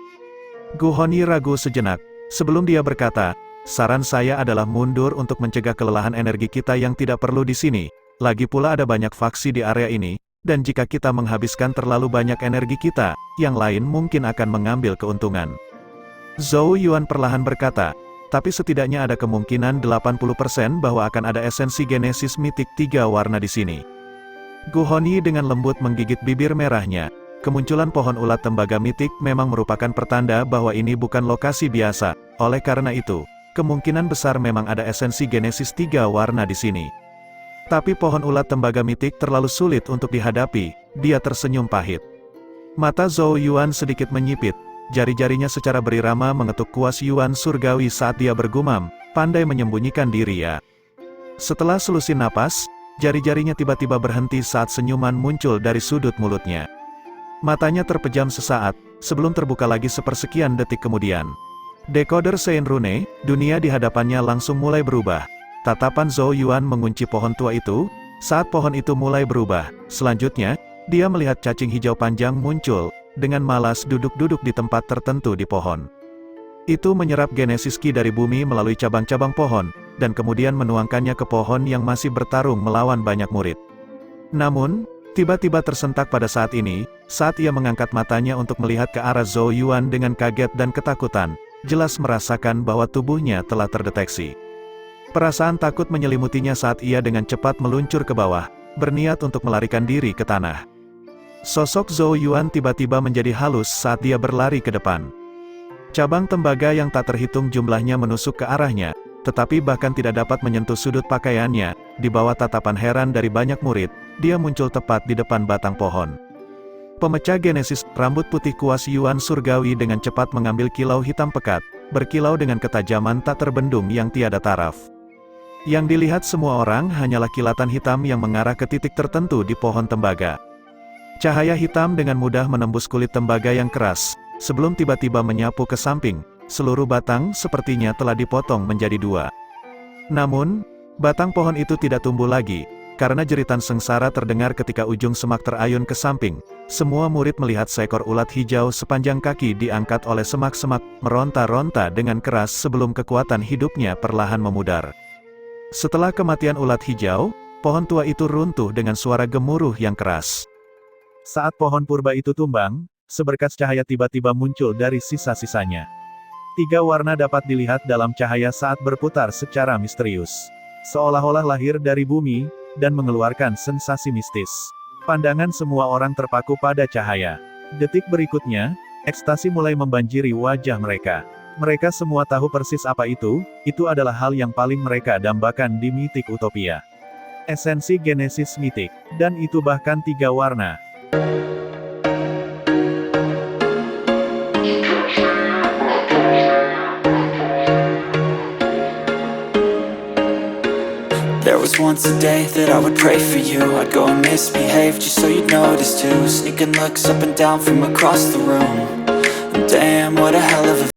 Gu Hongyi ragu sejenak, sebelum dia berkata, "Saran saya adalah mundur untuk mencegah kelelahan energi kita yang tidak perlu di sini. Lagi pula ada banyak faksi di area ini, dan jika kita menghabiskan terlalu banyak energi kita, yang lain mungkin akan mengambil keuntungan." Zhou Yuan perlahan berkata, "Tapi setidaknya ada kemungkinan 80% bahwa akan ada esensi Genesis mitik 3 warna di sini." Gu Hongyi dengan lembut menggigit bibir merahnya. Kemunculan pohon ulat tembaga mitik memang merupakan pertanda bahwa ini bukan lokasi biasa. Oleh karena itu, kemungkinan besar memang ada esensi Genesis 3 warna di sini. Tapi pohon ulat tembaga mitik terlalu sulit untuk dihadapi. Dia tersenyum pahit. Mata Zhou Yuan sedikit menyipit. Jari-jarinya secara berirama mengetuk kuas Yuan surgawi saat dia bergumam, "Pandai menyembunyikan diri ya." Setelah selusin napas, jari-jarinya tiba-tiba berhenti saat senyuman muncul dari sudut mulutnya. Matanya terpejam sesaat, sebelum terbuka lagi sepersekian detik kemudian. Decoder Sein Rune, dunia di hadapannya langsung mulai berubah. Tatapan Zhou Yuan mengunci pohon tua itu, saat pohon itu mulai berubah. Selanjutnya, dia melihat cacing hijau panjang muncul, dengan malas duduk-duduk di tempat tertentu di pohon. Itu menyerap Genesis Ki dari bumi melalui cabang-cabang pohon, dan kemudian menuangkannya ke pohon yang masih bertarung melawan banyak murid. Namun, tiba-tiba tersentak pada saat ini, saat ia mengangkat matanya untuk melihat ke arah Zhou Yuan dengan kaget dan ketakutan, jelas merasakan bahwa tubuhnya telah terdeteksi. Perasaan takut menyelimutinya saat ia dengan cepat meluncur ke bawah, berniat untuk melarikan diri ke tanah. Sosok Zhou Yuan tiba-tiba menjadi halus saat dia berlari ke depan. Cabang tembaga yang tak terhitung jumlahnya menusuk ke arahnya, tetapi bahkan tidak dapat menyentuh sudut pakaiannya. Di bawah tatapan heran dari banyak murid, dia muncul tepat di depan batang pohon. Pemecah Genesis, rambut putih kuas Yuan surgawi dengan cepat mengambil kilau hitam pekat, berkilau dengan ketajaman tak terbendung yang tiada taraf. Yang dilihat semua orang hanyalah kilatan hitam yang mengarah ke titik tertentu di pohon tembaga. Cahaya hitam dengan mudah menembus kulit tembaga yang keras, sebelum tiba-tiba menyapu ke samping. Seluruh batang sepertinya telah dipotong menjadi 2. Namun, batang pohon itu tidak tumbuh lagi, karena jeritan sengsara terdengar ketika ujung semak terayun ke samping. Semua murid melihat seekor ulat hijau sepanjang kaki diangkat oleh semak-semak, meronta-ronta dengan keras sebelum kekuatan hidupnya perlahan memudar. Setelah kematian ulat hijau, pohon tua itu runtuh dengan suara gemuruh yang keras. Saat pohon purba itu tumbang, seberkas cahaya tiba-tiba muncul dari sisa-sisanya. 3 warna dapat dilihat dalam cahaya saat berputar secara misterius. Seolah-olah lahir dari bumi, dan mengeluarkan sensasi mistis. Pandangan semua orang terpaku pada cahaya. Detik berikutnya, ekstasi mulai membanjiri wajah mereka. Mereka semua tahu persis apa itu adalah hal yang paling mereka dambakan di mitik utopia. Esensi Genesis mitik, dan itu bahkan 3 warna. There was once a day that I would pray for you. I'd go and misbehave just so you'd notice too. Sneaking looks up and down from across the room. Damn, what a hell of a